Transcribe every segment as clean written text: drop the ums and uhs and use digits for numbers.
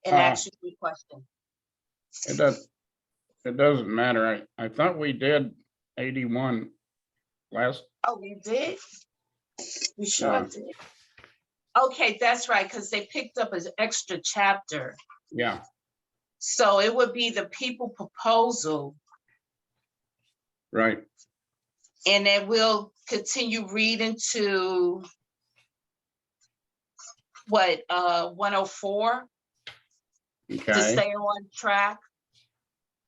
and ask you 3 questions. It doesn't matter. I thought we did 81 last. Oh, we did? We sure did. Okay, that's right, because they picked up an extra chapter. Yeah. So it would be the people proposal. Right. And then we'll continue reading to what, 104? Okay. To stay on track.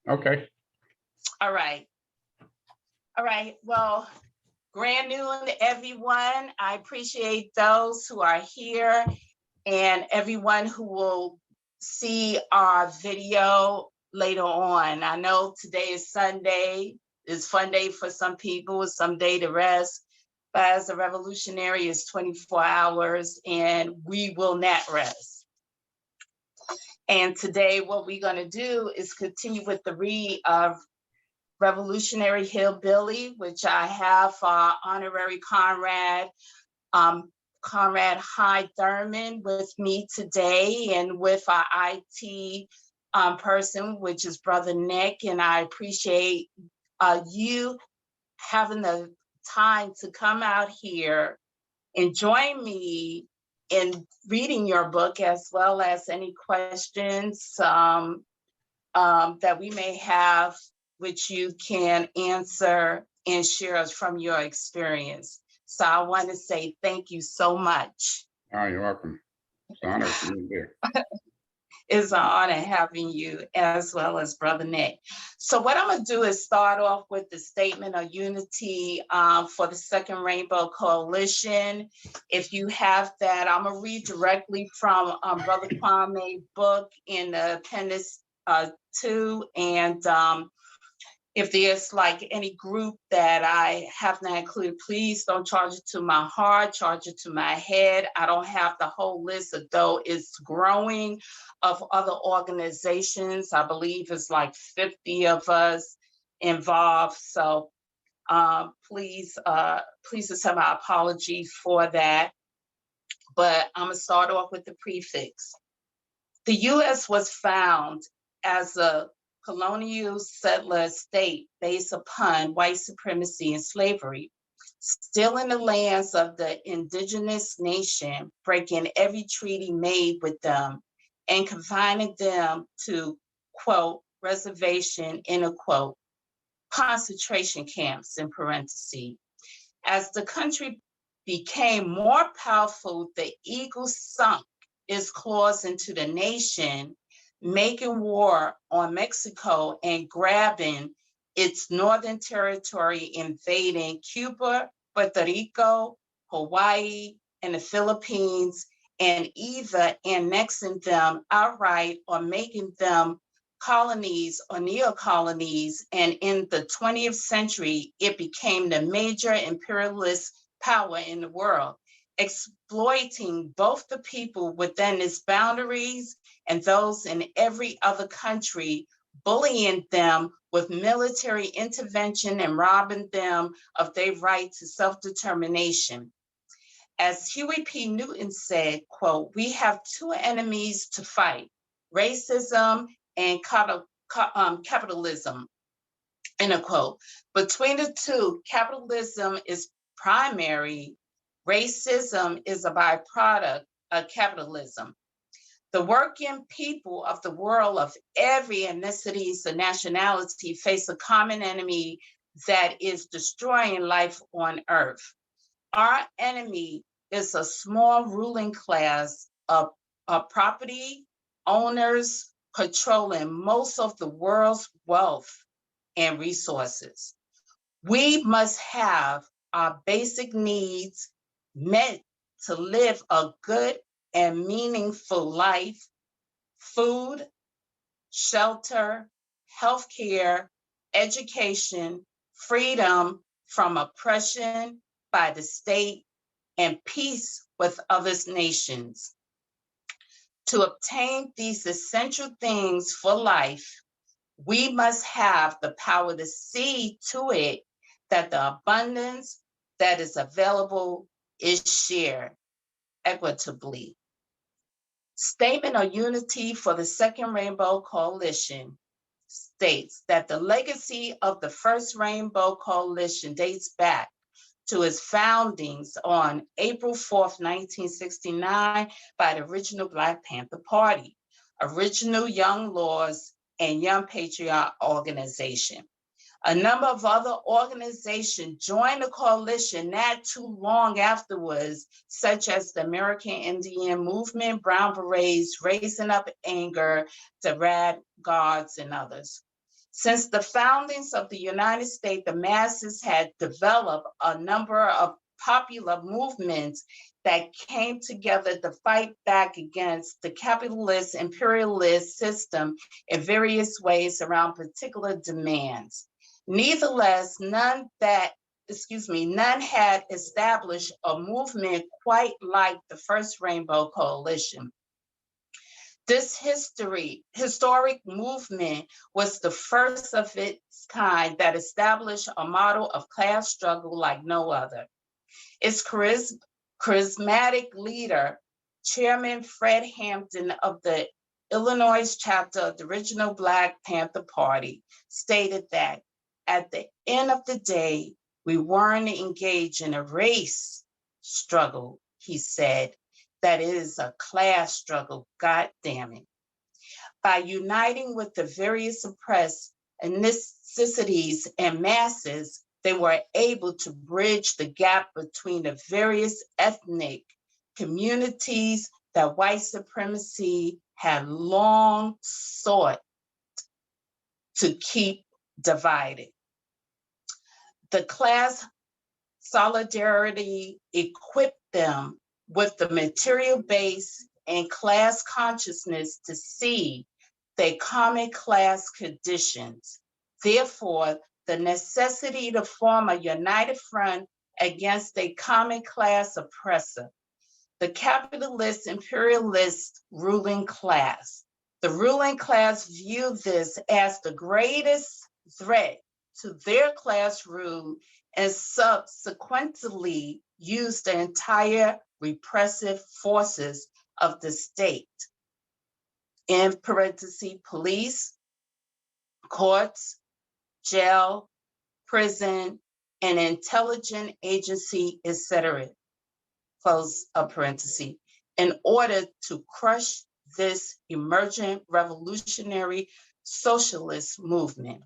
Okay. All right. All right. Well, grand noon, everyone. I appreciate those who are here and everyone who will see our video later on. I know today is Sunday. It's fun day for some people, some day to rest. But as a revolutionary, it's 24 hours and we will not rest. And today what we're going to do is continue with the read of Revolutionary Hillbilly, which I have honorary Conrad Hyde Thurman with me today, and with our IT person, which is Brother Nick. And I appreciate you having the time to come out here and join me in reading your book, as well as any questions that we may have, which you can answer and share from your experience. So I want to say thank you so much. Oh, you're welcome. It's an honor to be here. It's an honor having you, as well as Brother Nick. So what I'm going to do is start off with the Statement of Unity for the Second Rainbow Coalition. If you have that, I'm going to read directly from Brother Kwame's book in the Appendix 2. And if there's like any group that I have not included, please don't charge it to my heart, charge it to my head. I don't have the whole list, though it's growing, of other organizations. I believe it's like 50 of us involved. So please accept my apologies for that. But I'm gonna start off with the prefix. The U.S. was found as a colonial settler state based upon white supremacy and slavery, stealing the lands of the indigenous nation, breaking every treaty made with them, and confining them to, quote, reservation, end of quote, concentration camps, in parentheses. As the country became more powerful, the eagle sunk its claws into the nation, making war on Mexico and grabbing its northern territory, invading Cuba, Puerto Rico, Hawaii, and the Philippines, and either annexing them outright or making them colonies or neo-colonies. And in the 20th century, it became the major imperialist power in the world, exploiting both the people within its boundaries and those in every other country, bullying them with military intervention and robbing them of their right to self-determination. As Huey P. Newton said, quote, "We have 2 enemies to fight, racism and capitalism," end of quote. Between the two, capitalism is primary, racism is a byproduct of capitalism. The working people of the world of every ethnicity and nationality face a common enemy that is destroying life on earth. Our enemy is a small ruling class of property owners controlling most of the world's wealth and resources. We must have our basic needs met to live a good and meaningful life: food, shelter, healthcare, education, freedom from oppression by the state, and peace with other nations. To obtain these essential things for life, we must have the power to see to it that the abundance that is available is shared equitably. Statement of Unity for the Second Rainbow Coalition states that the legacy of the First Rainbow Coalition dates back to its foundings on April 4th, 1969 by the original Black Panther Party, original Young Lords, and Young Patriot Organization. A number of other organizations joined the coalition not too long afterwards, such as the American Indian Movement, Brown Berets, Raising Up Anger, the Red Guards, and others. Since the foundings of the United States, the masses had developed a number of popular movements that came together to fight back against the capitalist imperialist system in various ways around particular demands. Nevertheless, none had established a movement quite like the First Rainbow Coalition. This historic movement was the first of its kind that established a model of class struggle like no other. Its charismatic leader, Chairman Fred Hampton of the Illinois chapter of the original Black Panther Party, stated that at the end of the day, we weren't engaged in a race struggle, he said, that it is a class struggle, God damn it. By uniting with the various oppressed ethnicities and masses, they were able to bridge the gap between the various ethnic communities that white supremacy had long sought to keep divided. The class solidarity equipped them with the material base and class consciousness to see their common class conditions. Therefore, the necessity to form a united front against a common class oppressor, the capitalist imperialist ruling class. The ruling class viewed this as the greatest threat to their class rule and subsequently used the entire repressive forces of the state, in parentheses, police, courts, jail, prison, and intelligence agency, etc., close of parentheses, in order to crush this emergent revolutionary socialist movement.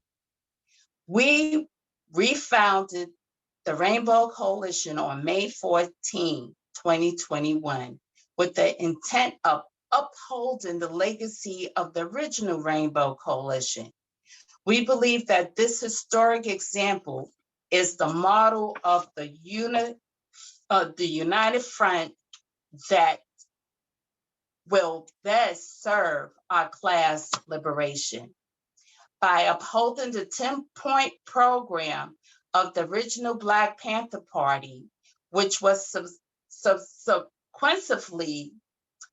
We refounded the Rainbow Coalition on May 14, 2021, with the intent of upholding the legacy of the original Rainbow Coalition. We believe that this historic example is the model of the united front that will best serve our class liberation. By upholding the 10-point program of the original Black Panther Party, which was subsequently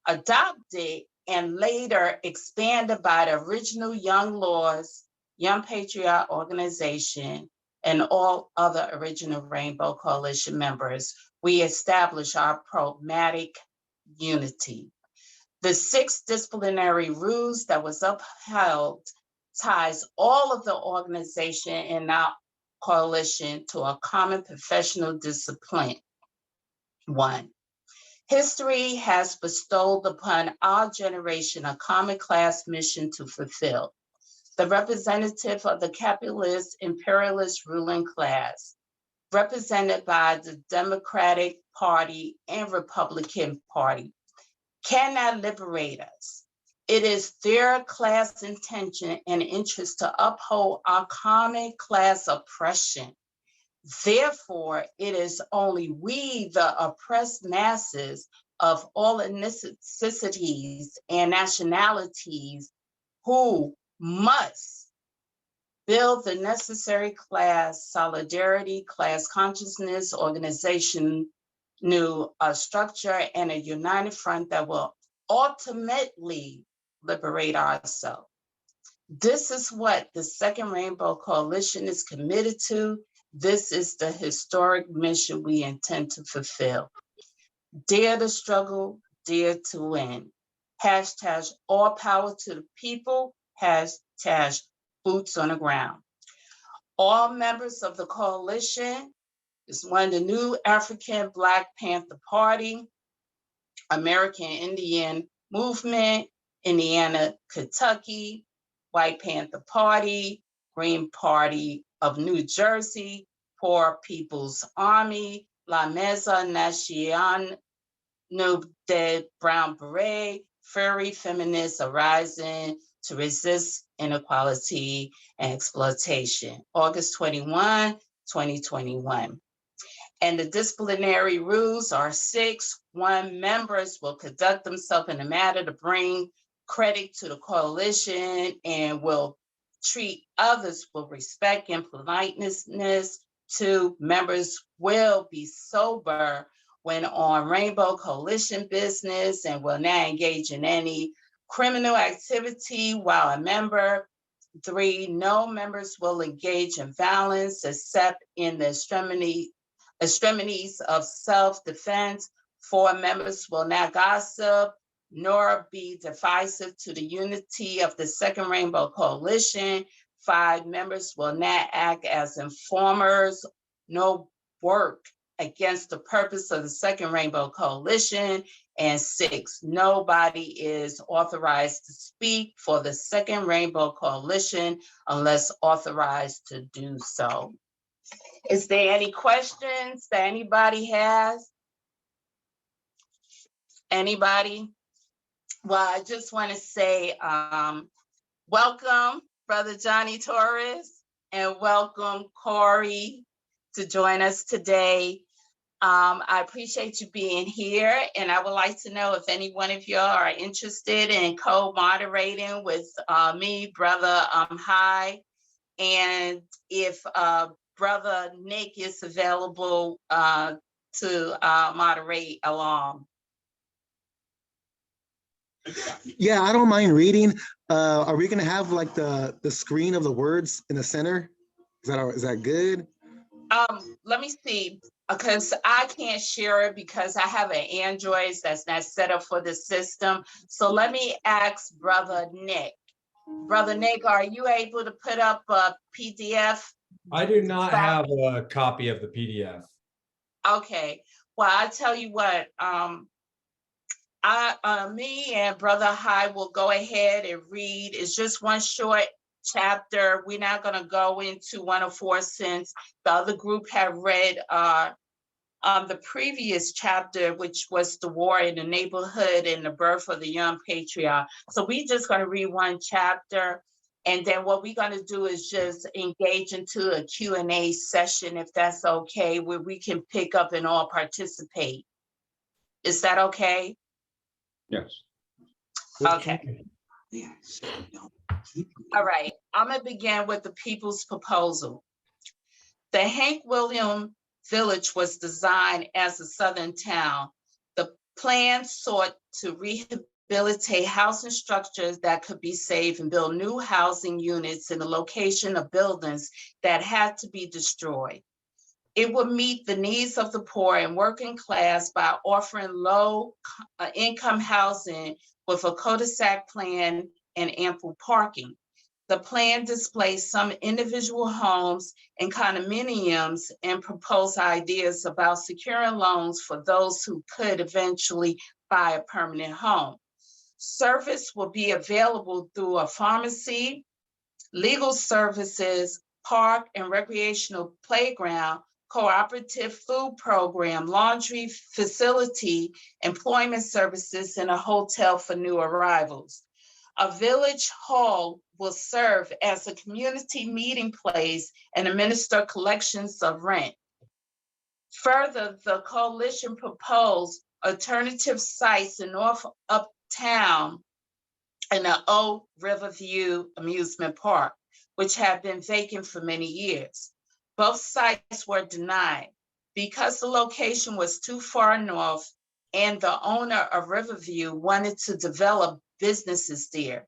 adopted and later expanded by the original Young Lords, Young Patriot Organization, and all other original Rainbow Coalition members, we established our pragmatic unity. The 6 disciplinary rules that was upheld ties all of the organization and our coalition to a common professional discipline. 1, history has bestowed upon our generation a common class mission to fulfill. The representative of the capitalist imperialist ruling class, represented by the Democratic Party and Republican Party, cannot liberate us. It is their class intention and interest to uphold our common class oppression. Therefore, it is only we, the oppressed masses of all ethnicities and nationalities, who must build the necessary class solidarity, class consciousness, organization, new structure, and a united front that will ultimately liberate ourselves. This is what the Second Rainbow Coalition is committed to. This is the historic mission we intend to fulfill. Dare to struggle, dare to win. hashtag all power to the people, hashtag boots on the ground. All members of the coalition is one, the new African Black Panther Party, American Indian Movement, Indiana, Kentucky, White Panther Party, Green Party of New Jersey, Poor People's Army, La Mesa Nacional de Brown Beret, Furry Feminists Arising to Resist Inequality and Exploitation, August 21, 2021. And the disciplinary rules are 6. 1, members will conduct themselves in a manner to bring credit to the coalition and will treat others with respect and politeness. 2, members will be sober when on Rainbow Coalition business and will not engage in any criminal activity while a member. 3, no members will engage in violence except in the extremities of self-defense. 4, members will not gossip nor be divisive to the unity of the Second Rainbow Coalition. 5, members will not act as informers, no work against the purpose of the Second Rainbow Coalition. And 6, nobody is authorized to speak for the Second Rainbow Coalition unless authorized to do so. Is there any questions that anybody has? Anybody? Well, I just want to say welcome, Brother Johnny Torres, and welcome, Corey, to join us today. I appreciate you being here, and I would like to know if any one of you are interested in co-moderating with me, Brother High, and if Brother Nick is available to moderate along. Yeah, I don't mind reading. Are we gonna have like the screen of the words in the center? Is that good? Let me see, because I can't share it because I have an Android that's not set up for the system. So let me ask Brother Nick. Brother Nick, are you able to put up a PDF? I do not have a copy of the PDF. Okay, well, I tell you what, me and Brother High will go ahead and read. It's just one short chapter. We're not going to go into 104 since the other group have read the previous chapter, which was the war in the neighborhood and the birth of the young patriarch. So we just going to read one chapter, and then what we're going to do is just engage into a Q&A session, if that's okay, where we can pick up and all participate. Is that okay? Yes. Okay. All right, I'm gonna begin with the people's proposal. The Hank William Village was designed as a southern town. The plan sought to rehabilitate housing structures that could be saved and build new housing units in the location of buildings that had to be destroyed. It would meet the needs of the poor and working class by offering low income housing with a cul-de-sac plan and ample parking. The plan displays some individual homes and condominiums and proposed ideas about securing loans for those who could eventually buy a permanent home. Service will be available through a pharmacy, legal services, park and recreational playground, cooperative food program, laundry facility, employment services, and a hotel for new arrivals. A village hall will serve as a community meeting place and administer collections of rent. Further, the coalition proposed alternative sites in North Uptown and the Old Riverview Amusement Park, which have been vacant for many years. Both sites were denied because the location was too far north and the owner of Riverview wanted to develop businesses there.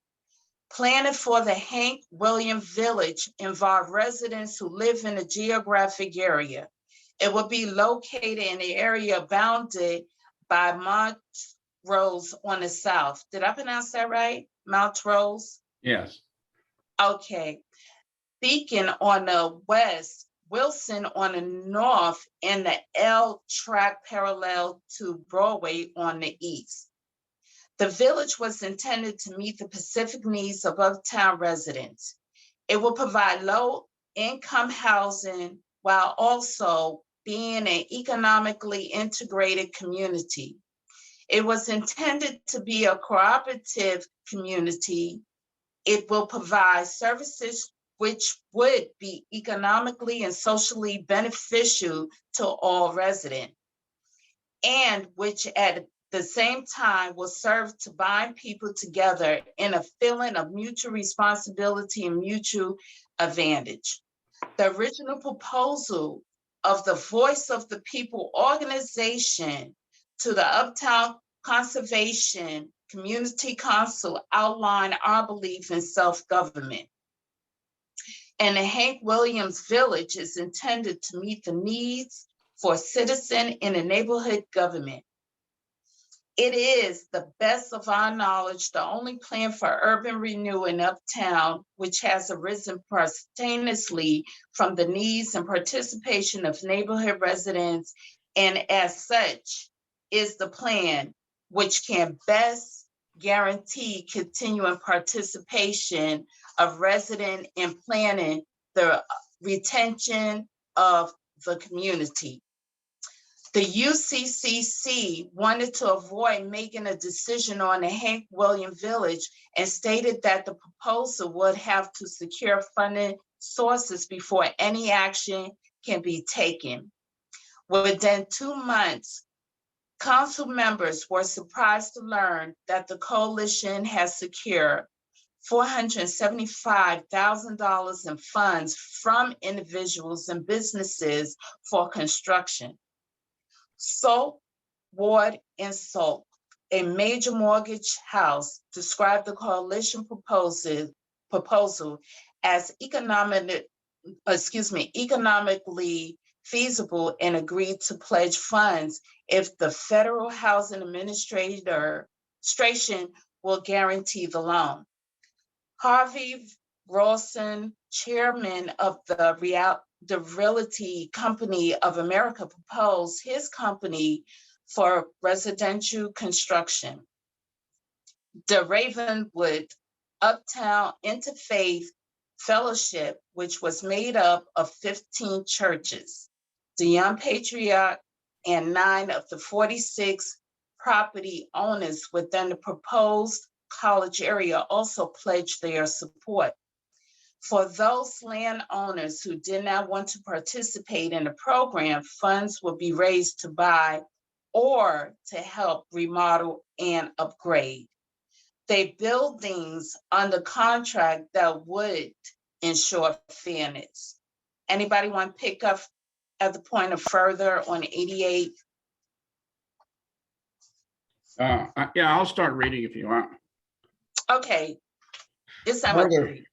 Planning for the Hank William Village involved residents who live in a geographic area. It will be located in the area bounded by Rose on the south. Did I pronounce that right? Mount Rose? Yes, Okay. Beacon on the west, Wilson on the north, and the L track parallel to Broadway on the east. The village was intended to meet the specific needs of uptown residents. It will provide low-income housing while also being an economically integrated community. It was intended to be a cooperative community. It will provide services which would be economically and socially beneficial to all residents, and which at the same time will serve to bind people together in a feeling of mutual responsibility and mutual advantage. The original proposal of the Voice of the People organization to the Uptown Conservation Community Council outlined our belief in self-government. And the Hank Williams Village is intended to meet the needs for citizen in a neighborhood government. It is, the best of our knowledge, the only plan for urban renewal in Uptown, which has arisen spontaneously from the needs and participation of neighborhood residents, and as such is the plan which can best guarantee continuing participation of resident in planning the retention of the community. The UCCC wanted to avoid making a decision on the Hank William Village and stated that the proposal would have to secure funding sources before any action can be taken. Within 2 months, council members were surprised to learn that the coalition has secured $475,000 in funds from individuals and businesses for construction. Salk, Ward, and Salk, a major mortgage house, described the coalition proposal as economically feasible and agreed to pledge funds if the Federal Housing Administration will guarantee the loan. Harvey Rawson, chairman of the Realty Company of America, proposed his company for residential construction. The Ravenwood Uptown Interfaith Fellowship, which was made up of 15 churches, the Young Patriot, and 9 of the 46 property owners within the proposed college area also pledged their support. For those landowners who did not want to participate in the program, funds will be raised to buy or to help remodel and upgrade. They buildings under contract that would ensure fairness. Anybody want to pick up at the point of further on 88? yeah, I'll start reading if you want. Okay, it's not much to Further, read.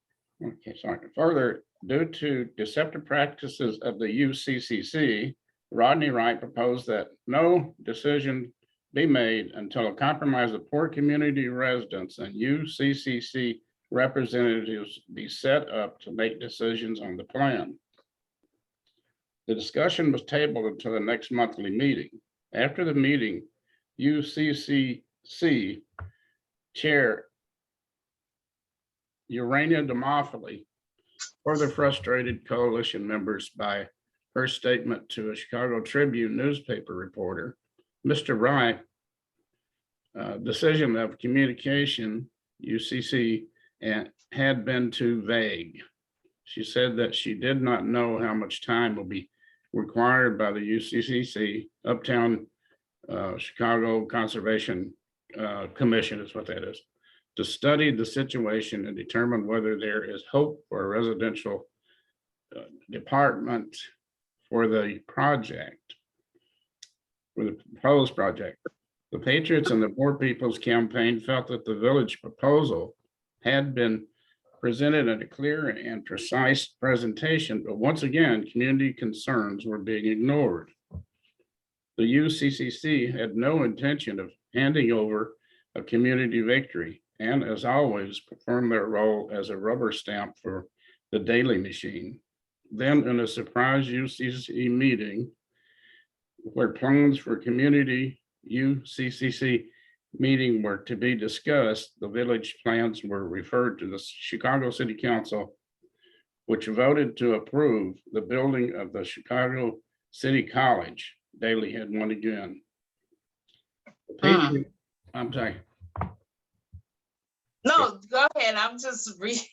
okay, sorry. Further, due to deceptive practices of the UCCC, Rodney Wright proposed that no decision be made until a compromise of poor community residents and UCCC representatives be set up to make decisions on the plan. The discussion was tabled until the next monthly meeting. After the meeting, UCCC Chair Urania Demopoli further frustrated coalition members by her statement to a Chicago Tribune newspaper reporter. Mr. Wright, decision of communication, UCC, and had been too vague. She said that she did not know how much time will be required by the UCCC, Uptown Chicago Conservation Commission is what that is, to study the situation and determine whether there is hope for a residential department for the project, for the proposed project. The Patriots and the Poor People's Campaign felt that the village proposal had been presented in a clear and precise presentation, but once again, community concerns were being ignored. The UCCC had no intention of handing over a community victory, and as always, perform their role as a rubber stamp for the daily machine. Then in a surprise UCC meeting where plans for community UCCC meeting were to be discussed, the village plans were referred to the Chicago City Council, which voted to approve the building of the Chicago City College. Daley had one again. I'm sorry. No, go ahead. I'm just reading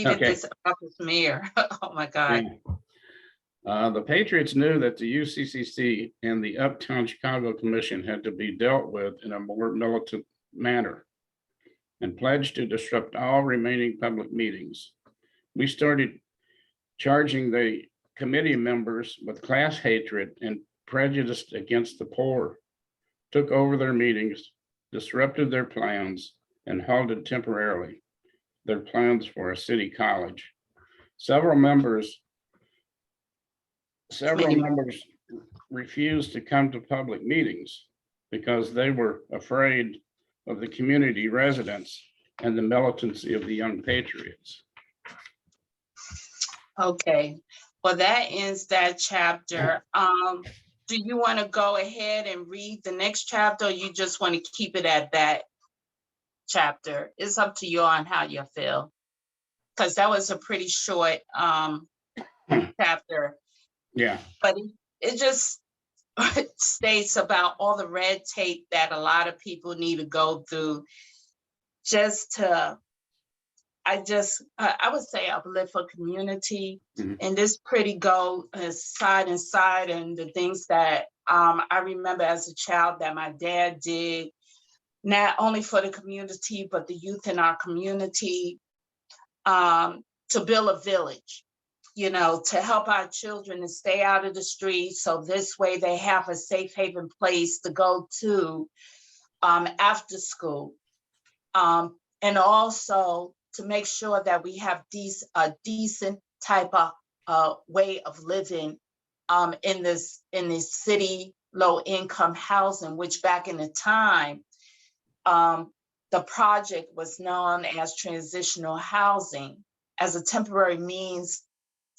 Okay. this about this mayor. Oh my God. The Patriots knew that the UCCC and the Uptown Chicago Commission had to be dealt with in a more militant manner and pledged to disrupt all remaining public meetings. We started charging the committee members with class hatred and prejudice against the poor, took over their meetings, disrupted their plans, and halted temporarily their plans for a city college. Several members refused to come to public meetings because they were afraid of the community residents and the militancy of the young patriots. Okay, well, that ends that chapter. Do you want to go ahead and read the next chapter, or you just want to keep it at that chapter? It's up to you on how you feel, because that was a pretty short chapter. Yeah. But it just states about all the red tape that a lot of people need to go through just to, I would say, uplift a community. Mhm. And this pretty go side and side, and the things that I remember as a child that my dad did, not only for the community, but the youth in our community, to build a village, you know, to help our children to stay out of the streets. So this way they have a safe haven place to go to after school. And also to make sure that we have a decent type of way of living in this city low income housing, which back in the time, the project was known as transitional housing, as a temporary means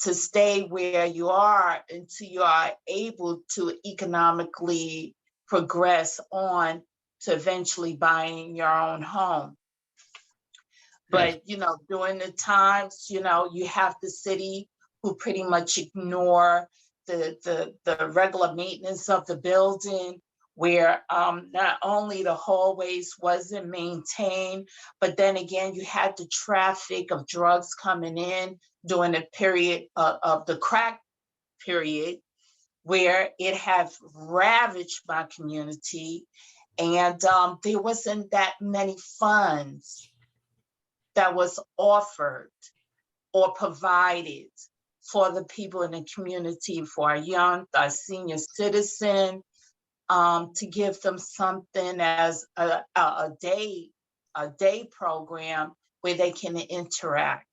to stay where you are until you are able to economically progress on to eventually buying your own home. But, you know, during the times, you know, you have the city who pretty much ignore the regular maintenance of the building, where not only the hallways wasn't maintained, but then again, you had the traffic of drugs coming in during the period of the crack period, where it had ravaged my community. And there wasn't that many funds that was offered or provided for the people in the community, for our senior citizen, to give them something as a day program where they can interact,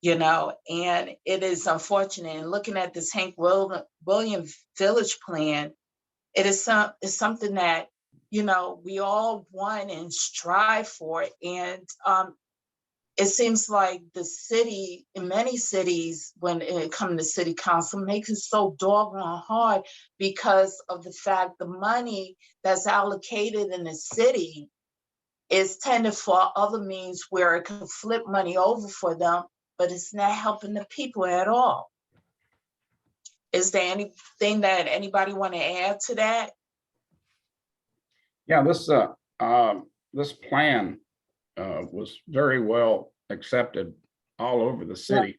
you know. And it is unfortunate. And looking at this Hank Williams Village Plan, it's something that, you know, we all want and strive for. And it seems like the city, in many cities, when it comes to city council, makes it so doggone hard because of the fact the money that's allocated in the city is tended for other means where it can flip money over for them, but it's not helping the people at all. Is there anything that anybody want to add to that? Yeah, this plan was very well accepted all over the city,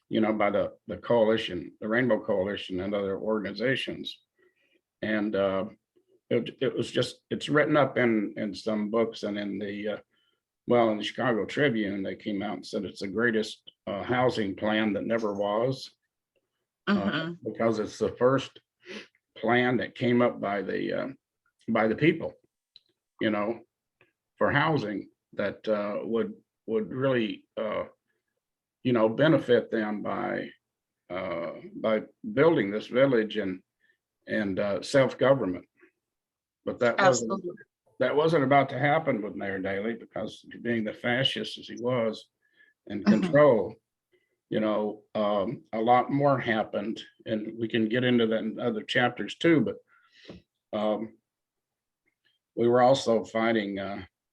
you know, by the coalition, the Rainbow Coalition and other organizations. And it was just, it's written up in some books and in the Chicago Tribune, they came out and said it's the greatest housing plan that never was, because it's the first plan that came up by the people, you know, for housing that would really, you know, benefit them by building this village and self-government. But that that wasn't about to happen with Mayor Daley, because being the fascist as he was in control, a lot more happened, and we can get into that in other chapters too, but we were also fighting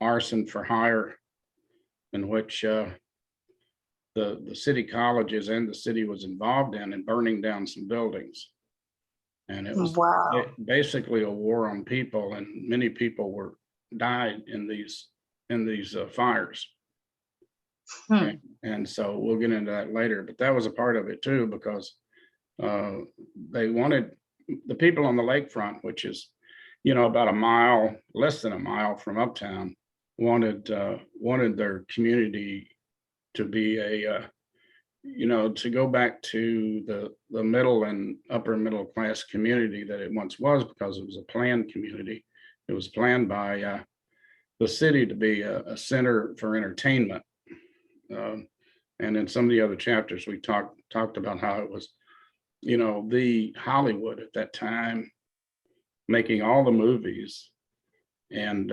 arson for hire, in which the city colleges and the city was involved in, and burning down some buildings. And it was Wow. basically a war on people, and many people died in these fires. And so we'll get into that later, but that was a part of it too, because they wanted the people on the lakefront, which is, about less than a mile from uptown, wanted their community to be to go back to the middle and upper middle class community that it once was, because it was a planned community. It was planned by the city to be a center for entertainment. And in some of the other chapters, we talked about how it was, the Hollywood at that time, making all the movies, and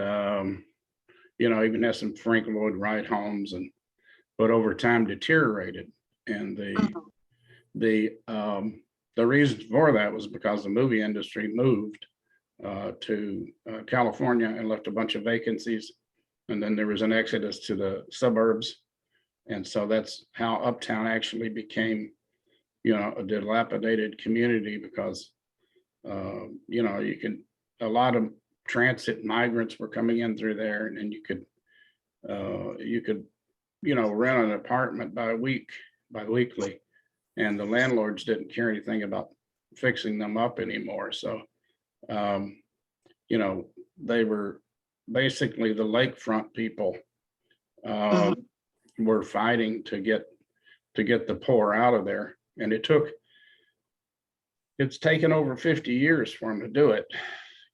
even has some Frank Lloyd Wright homes, but over time deteriorated. And the reason for that was because the movie industry moved to California and left a bunch of vacancies, and then there was an exodus to the suburbs. And so that's how uptown actually became, a dilapidated community, because, a lot of transit migrants were coming in through there, and then you could, rent an apartment bi-weekly, and the landlords didn't care anything about fixing them up anymore. So, they were basically the lakefront people were fighting to get the poor out of there. And it's taken over 50 years for them to do it,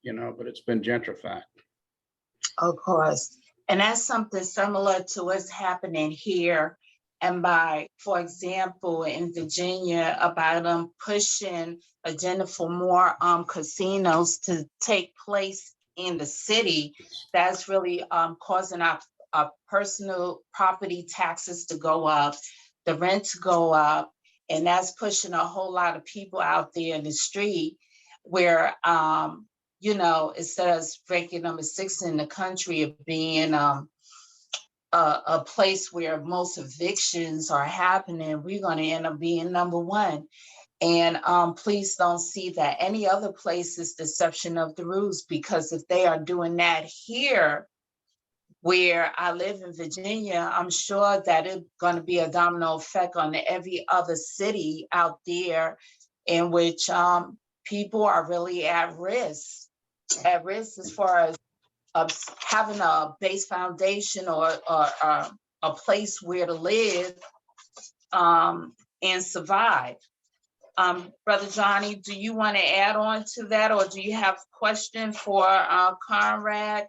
but it's been gentrified. Of course. And that's something similar to what's happening here. And for example, in Virginia, about pushing agenda for more casinos to take place in the city, that's really causing our personal property taxes to go up, the rent to go up, and that's pushing a whole lot of people out there in the street where, instead of ranking number 6 in the country of being a place where most evictions are happening, we're going to end up being number 1. And please don't see that any other place is the exception of the rules, because if they are doing that here, where I live in Virginia, I'm sure that it's going to be a domino effect on every other city out there in which people are really at risk as far as having a base foundation or a place where to live and survive. Brother Johnny, do you want to add on to that, or do you have a question for Conrad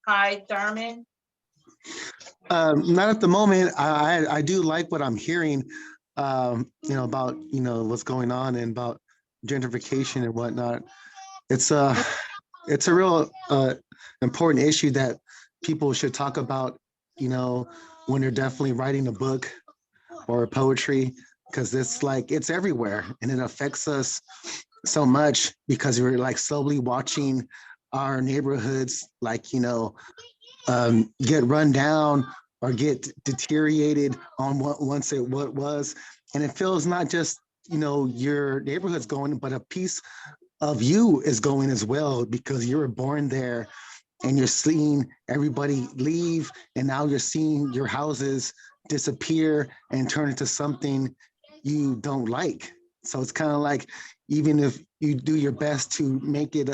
Hyde Thurman? Not at the moment. I do like what I'm hearing, about, what's going on and about gentrification and whatnot. It's a real important issue that people should talk about, when they're definitely writing a book or poetry, because it's everywhere, and it affects us so much, because we're like slowly watching our neighborhoods, get run down or get deteriorated on what was. And it feels not just, your neighborhood's going, but a piece of you is going as well, because you were born there, and you're seeing everybody leave, and now you're seeing your houses disappear and turn into something you don't like. So it's kind of like, even if you do your best to make it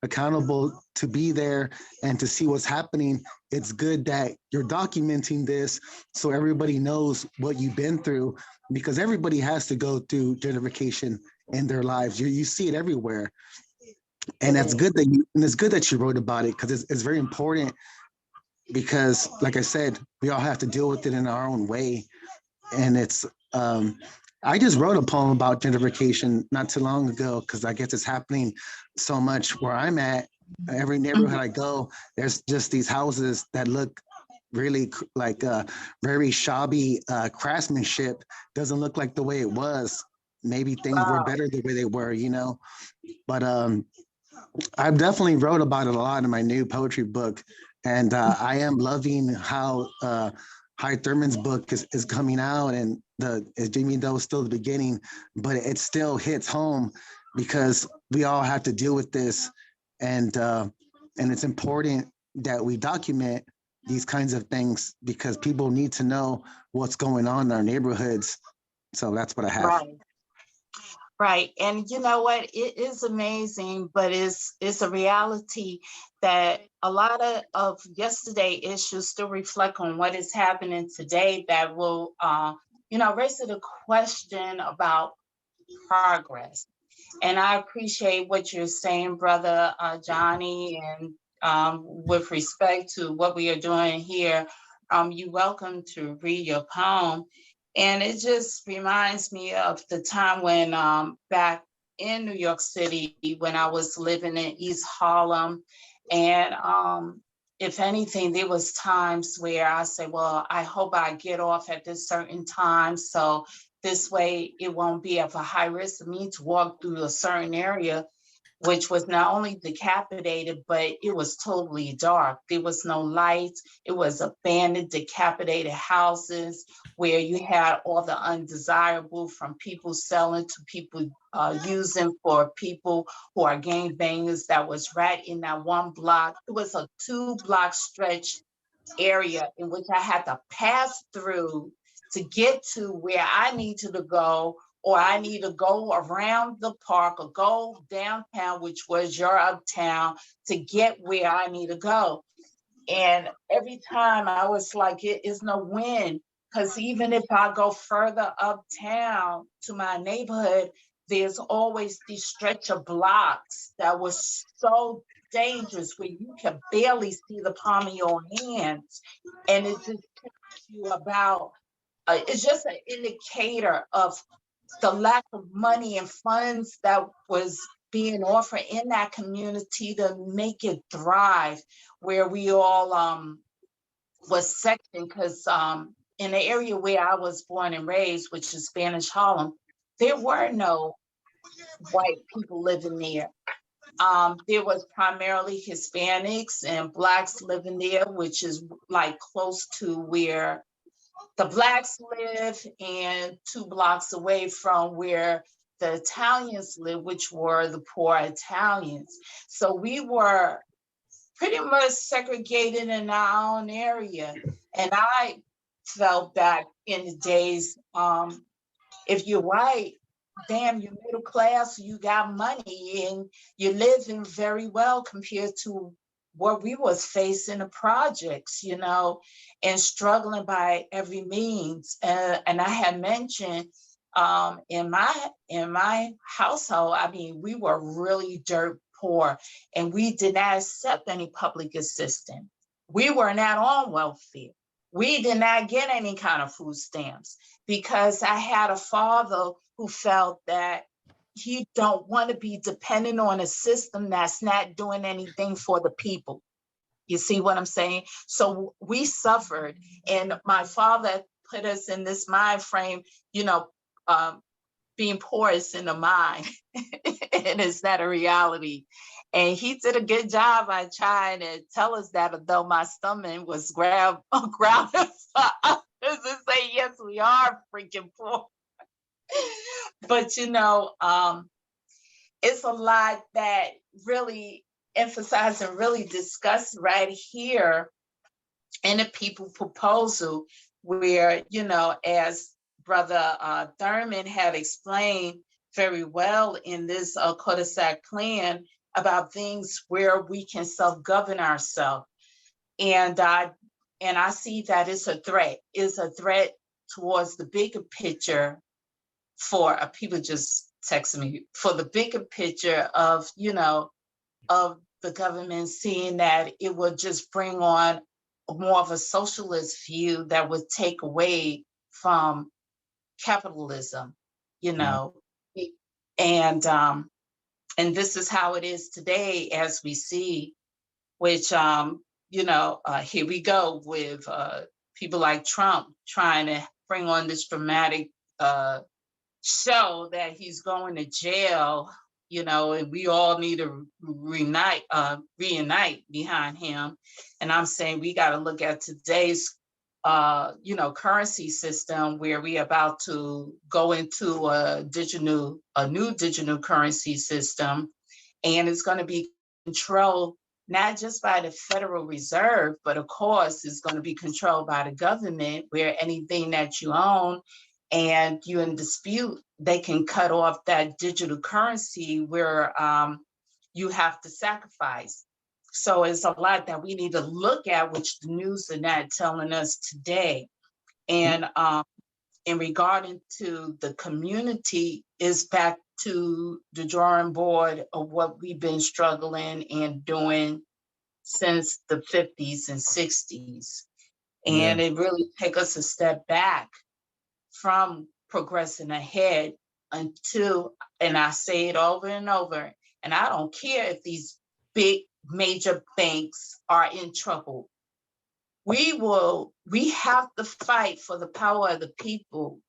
accountable to be there and to see what's happening, it's good that you're documenting this so everybody knows what you've been through, because everybody has to go through gentrification in their lives. You see it everywhere. And it's good that you wrote about it, because it's very important, because like I said, we all have to deal with it in our own way. And I just wrote a poem about gentrification not too long ago, because I guess it's happening so much where I'm at. Every neighborhood I go, there's just these houses that look really like very shabby craftsmanship. Doesn't look like the way it was. Maybe things were Wow. better the way they were, But I've definitely wrote about it a lot in my new poetry book, and I am loving how High Thurman's book is coming out, and even though it's still the beginning, but it still hits home because we all have to deal with this, and it's important that we document these kinds of things because people need to know what's going on in our neighborhoods. So that's what I have. Right. Right. And you know what? It is amazing, but it's a reality that a lot of yesterday issues still reflect on what is happening today that will, raise the question about progress. And I appreciate what you're saying, brother Johnny, and with respect to what we are doing here, you're welcome to read your poem. And it just reminds me of the time when back in New York City, when I was living in East Harlem. And if anything, there was times where I say, well, I hope I get off at this certain time. So this way it won't be of a high risk of me to walk through a certain area, which was not only decapitated, but it was totally dark. There was no lights. It was abandoned, decapitated houses where you had all the undesirable, from people selling to people using, for people who are gangbangers. That was right in that one block. It was a 2-block stretch area in which I had to pass through to get to where I needed to go, or I need to go around the park or go downtown, which was your uptown, to get where I need to go. And every time I was like, it is no win, because even if I go further uptown to my neighborhood, there's always these stretch of blocks that was so dangerous where you can barely see the palm of your hands. And it just tells you about, it's just an indicator of the lack of money and funds that was being offered in that community to make it thrive, where we all was sectioned, because in the area where I was born and raised, which is Spanish Harlem, there were no white people living there. There was primarily Hispanics and Blacks living there, which is like close to where the Blacks live, and 2 blocks away from where the Italians live, which were the poor Italians. So we were pretty much segregated in our own area. And I felt back in the days, if you're white, damn, you're middle class, you got money, and you're living very well compared to what we was facing the projects, and struggling by every means. And I had mentioned in my household, I mean, we were really dirt poor, and we did not accept any public assistance. We were not on welfare. We did not get any kind of food stamps, because I had a father who felt that he don't want to be dependent on a system that's not doing anything for the people. You see what I'm saying? So we suffered, and my father put us in this mind frame, being poor is in the mind, and it's not a reality. And he did a good job by trying to tell us that, although my stomach was grounded for us to say, yes, we are freaking poor. But it's a lot that really emphasize and really discuss right here in the people proposal, where, as Brother Thurman had explained very well in this cul-de-sac plan, about things where we can self-govern ourselves. And I see that it's a threat. It's a threat towards the bigger picture for people just texting me, for the bigger picture of, of the government seeing that it would just bring on more of a socialist view that would take away from capitalism, Yeah. and And this is how it is today, as we see, which, here we go with people like Trump trying to bring on this dramatic show that he's going to jail, and we all need to reunite behind him. And I'm saying we got to look at today's currency system, where we about to go into a new digital currency system, and it's going to be controlled not just by the Federal Reserve, but of course it's going to be controlled by the government, where anything that you own and you're in dispute, they can cut off that digital currency where you have to sacrifice. So it's a lot that we need to look at, which the news are not telling us today. And in regarding to the community, is back to the drawing board of what we've been struggling and doing since the 50s and 60s. And it really take us a step back from progressing ahead until, and I say it over and over, and I don't care if these big major banks are in trouble. We have to fight for the power of the people.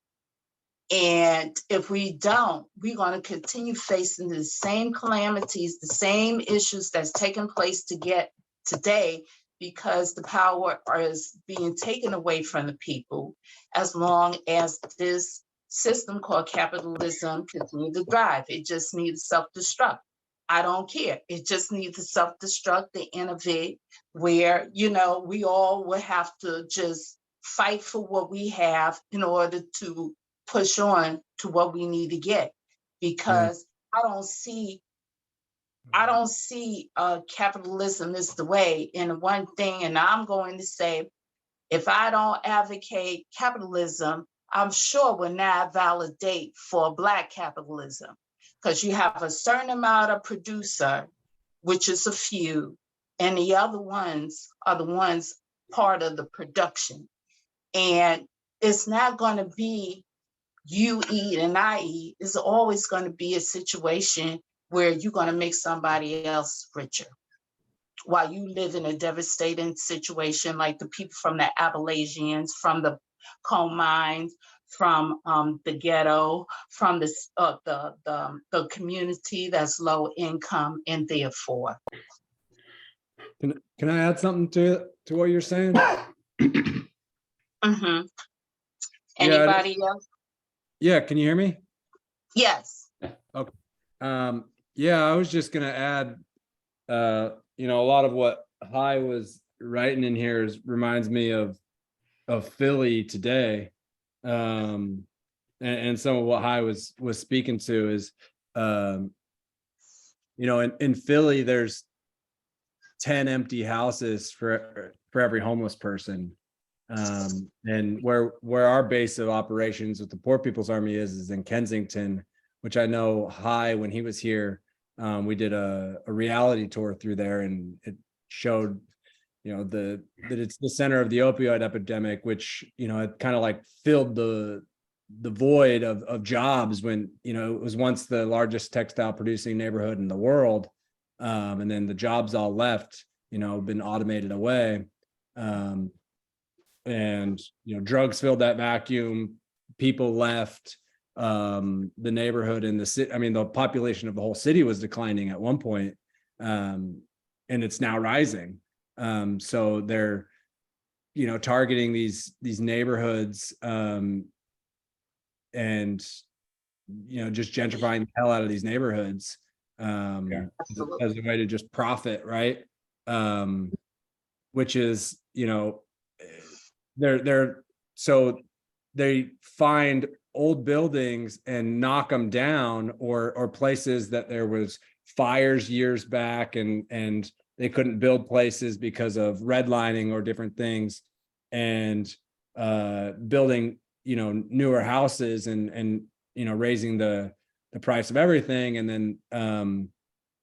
And if we don't, we're going to continue facing the same calamities, the same issues that's taking place to get today, because the power is being taken away from the people, as long as this system called capitalism continues to drive. It just needs to self-destruct. I don't care. It just needs to self-destruct, to innovate, where, we all will have to just fight for what we have in order to push on to what we need to get. Because I don't see capitalism is the way. And one thing, and I'm going to say, if I don't advocate capitalism, I'm sure will not validate for Black capitalism, because you have a certain amount of producer, which is a few, and the other ones are the ones part of the production. And it's not going to be you eat and I eat. It's always going to be a situation where you're going to make somebody else richer, while you live in a devastating situation, like the people from the Appalachians, from the coal mines, from the ghetto, from the community that's low income, and therefore. Can I add something to what you're saying? Mm-hmm. Anybody else? Yeah, can you hear me? Yes. Okay. Yeah, I was just gonna add, a lot of what Hai was writing in here reminds me of Philly today. And some of what Hai was speaking to is, in Philly, there's 10 empty houses for every homeless person. And where our base of operations with the Poor People's Army is in Kensington, which I know Hai, when he was here, we did a reality tour through there, and it showed, that it's the center of the opioid epidemic, which, it kind of like filled the void of jobs when, it was once the largest textile producing neighborhood in the world. And then the jobs all left, been automated away. And, drugs filled that vacuum, people left, the neighborhood in the city. I mean, the population of the whole city was declining at one point, and it's now rising. So they're, targeting these neighborhoods, and, just gentrifying the hell out of these neighborhoods, as a way to just profit, right? Which is, so they find old buildings and knock them down, or places that there was fires years back, and they couldn't build places because of redlining or different things, and building, newer houses, and raising the price of everything. And then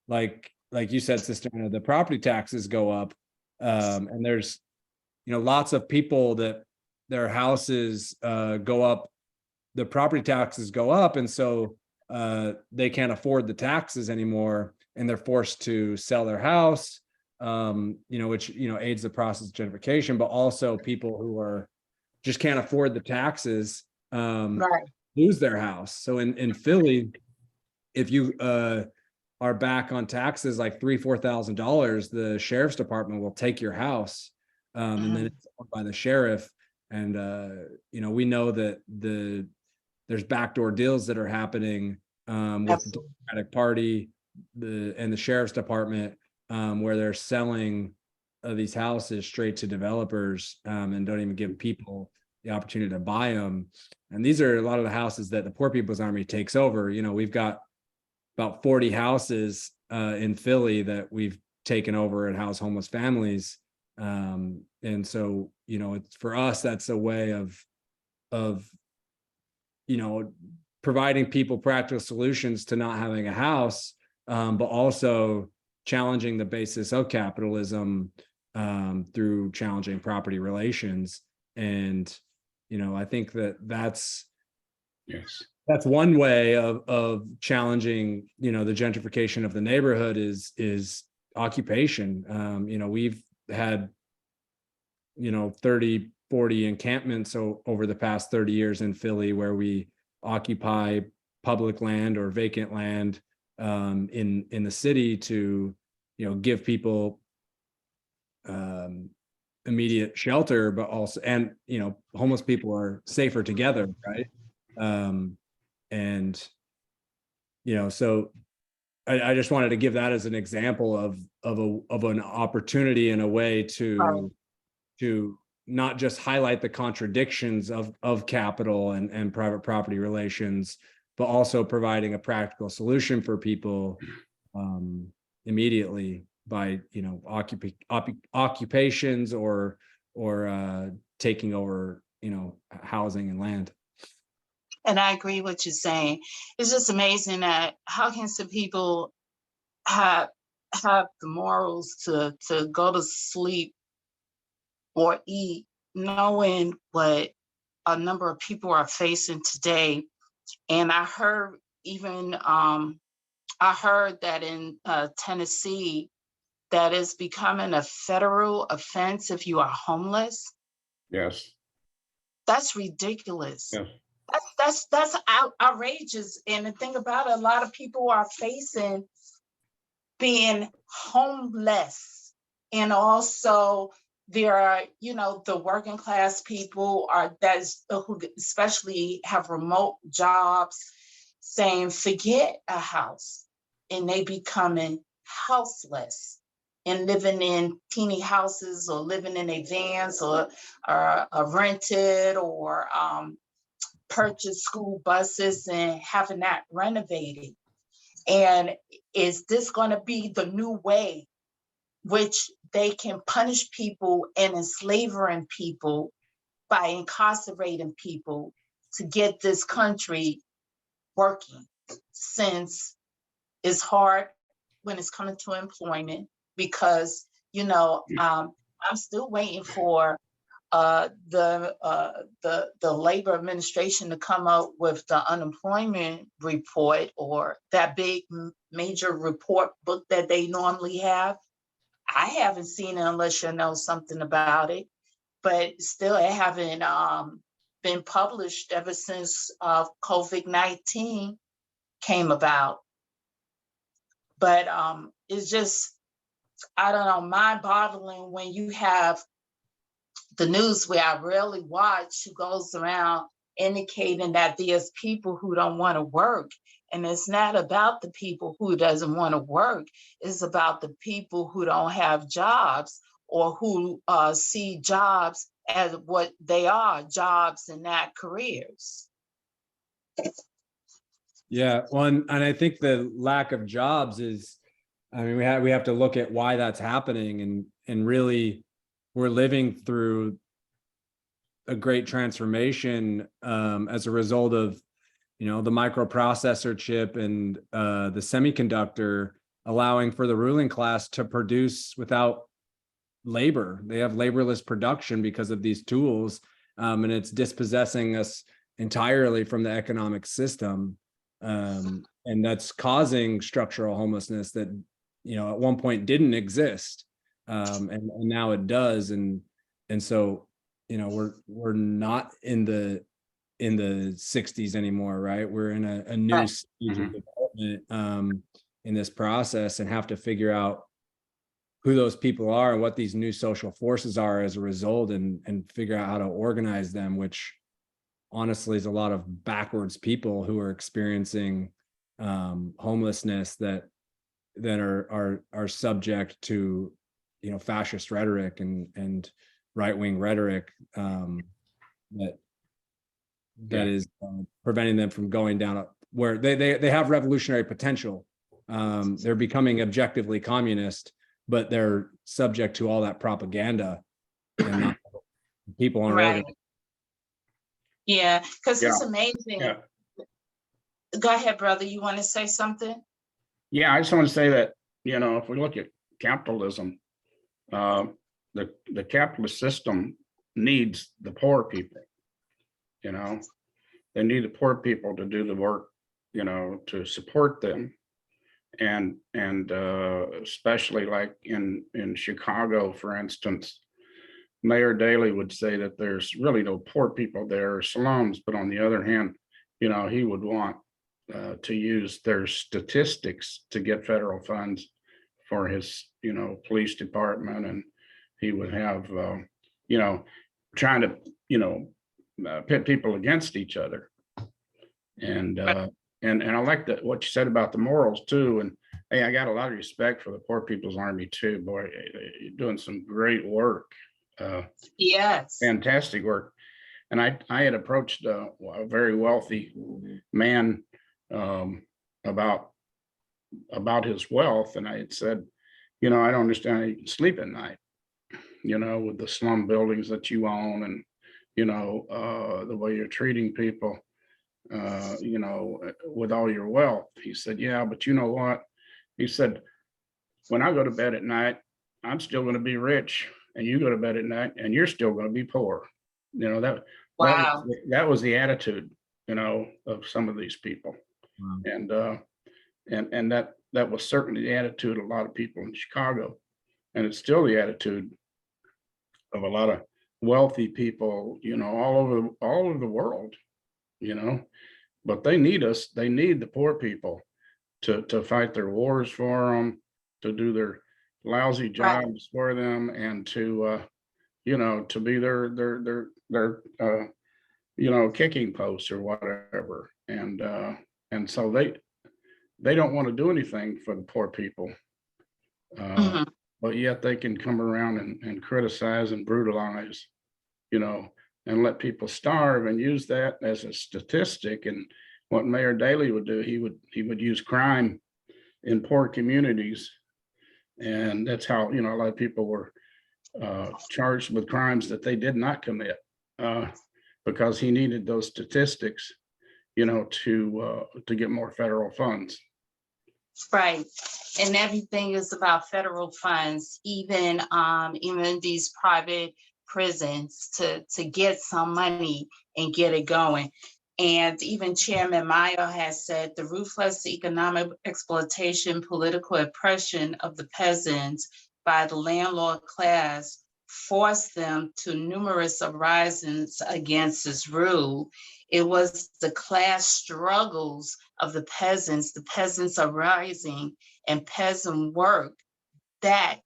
like you said, Sister Anna, the property taxes go up, and there's lots of people that their houses go up, the property taxes go up, and so they can't afford the taxes anymore and they're forced to sell their house, which, aids the process of gentrification, but also people who are just can't afford the taxes, Right. lose their house. So in Philly, if you are back on taxes like $3,000-4,000, the sheriff's department will take your house, and then it's owned by the sheriff. And we know that there's backdoor deals that are happening with the Democratic Party, and the sheriff's department, where they're selling these houses straight to developers, and don't even give people the opportunity to buy them. And these are a lot of the houses that the Poor People's Army takes over. We've got about 40 houses in Philly that we've taken over and house homeless families. And so, it's, for us, that's a way of providing people practical solutions to not having a house, but also challenging the basis of capitalism through challenging property relations. And, I think that's one way of challenging, the gentrification of the neighborhood is occupation. We've had, 30, 40 encampments over the past 30 years in Philly, where we occupy public land or vacant land in the city to, give people immediate shelter, but also, and homeless people are safer together, right? So I just wanted to give that as an example of an opportunity and a way to not just highlight the contradictions of capital and private property relations, but also providing a practical solution for people immediately by occupations or taking over housing and land. And I agree with what you're saying. It's just amazing that how can some people have the morals to go to sleep or eat knowing what a number of people are facing today. And I heard that in Tennessee, that is becoming a federal offense if you are homeless. Yes. That's ridiculous. Yes. That's outrageous. And the thing about it, a lot of people are facing being homeless. And also there are, the working class people who especially have remote jobs, saying, forget a house, and they becoming houseless and living in teeny houses or living in a vans or rented or purchase school buses and having that renovated. And is this going to be the new way which they can punish people and enslaving people by incarcerating people to get this country working, since it's hard when it's coming to employment? Because I'm still waiting for the labor administration to come up with the unemployment report, or that big major report book that they normally have. I haven't seen it unless you know something about it, but still it haven't been published ever since COVID-19 came about. But it's just, I don't know, mind-boggling when you have the news, where I rarely watch, who goes around indicating that there's people who don't want to work. And it's not about the people who doesn't want to work. It's about the people who don't have jobs, or who see jobs as what they are, jobs and not careers. Yeah, well, and I think the lack of jobs is, we have to look at why that's happening, and really we're living through a great transformation as a result of, the microprocessor chip and the semiconductor, allowing for the ruling class to produce without labor. They have laborless production because of these tools, and it's dispossessing us entirely from the economic system. And that's causing structural homelessness that, you know, at one point didn't exist. And now it does. And so, you know, we're not in the 60s anymore, right? We're in a new Right. stage of development in this process, and have to figure out who those people are and what these new social forces are as a result, and figure out how to organize them, which honestly is a lot of backwards people who are experiencing homelessness that are subject to, you know, fascist rhetoric and right-wing rhetoric that is preventing them from going down where they have revolutionary potential. They're becoming objectively communist, but they're subject to all that propaganda, and not people aren't Right. organized. Yeah, because it's Yeah. amazing. Yeah. Go ahead, brother. You want to say something? Yeah, I just want to say that, you know, if we look at capitalism, the capitalist system needs the poor people. You know, they need the poor people to do the work, you know, to support them. And especially like in Chicago, for instance, Mayor Daley would say that there's really no poor people there, or slums, but on the other hand, you know, he would want to use their statistics to get federal funds for his, you know, police department, and he would have, you know, trying to, you know, pit people against each other. And I like that what you said about the morals too. And hey, I got a lot of respect for the Poor People's Army too. Boy, you're doing some great work. Yes. Fantastic work. And I had approached a very wealthy man about his wealth, and I had said, you know, I don't understand how you can sleep at night, you know, with the slum buildings that you own, and you know, the way you're treating people, you know, with all your wealth. He said, yeah, but you know what? He said, when I go to bed at night, I'm still going to be rich, and you go to bed at night and you're still going to be poor. You know, Wow. that was the attitude, you know, of some of these people. Wow. And that was certainly the attitude of a lot of people in Chicago. And it's still the attitude of a lot of wealthy people, you know, all over the world, you know, but they need us. They need the poor people to fight their wars for them, to do their lousy jobs for them, and to, you know, to be their you know, kicking posts or whatever. And so they don't want to do anything for the poor people. Mhm. But yet they can come around and criticize and brutalize, you know, and let people starve, and use that as a statistic. And what Mayor Daley would do, he would use crime in poor communities. And that's how, you know, a lot of people were charged with crimes that they did not commit, because he needed those statistics, you know, to get more federal funds. Right. And everything is about federal funds, even these private prisons to get some money and get it going. And even Chairman Meyer has said the ruthless economic exploitation, political oppression of the peasants by the landlord class forced them to numerous uprisings against his rule. It was the class struggles of the peasants arising and peasant work that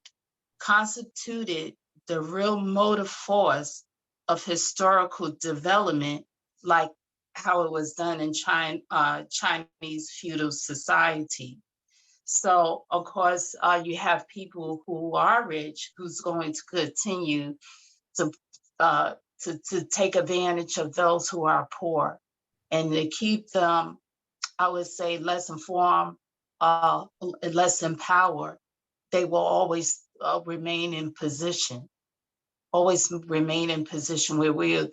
constituted the real motive force of historical development, like how it was done in Chinese feudal society. So of course, you have people who are rich who's going to continue to take advantage of those who are poor, and to keep them, I would say, less informed, less empowered. They will always remain in position, where we'll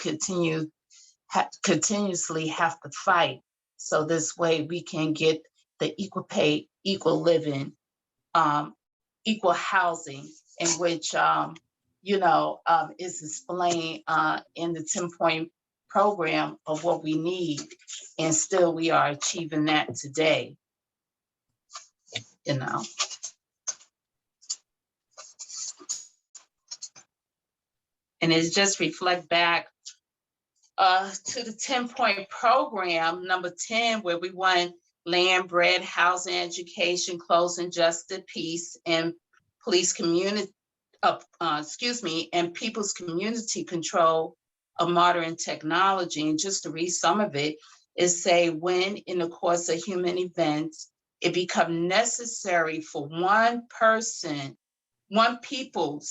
continuously have to fight. So this way we can get the equal pay, equal living, equal housing, in which, you know, is explained in the 10-point program of what we need. And still we are achieving that today, you know. And it's just reflect back to the 10-point program, number 10, where we want land, bread, housing, education, clothes, and justice, peace, and police community, and people's community control of modern technology. And just to read some of it, it say, when in the course of human events, it become necessary for one people,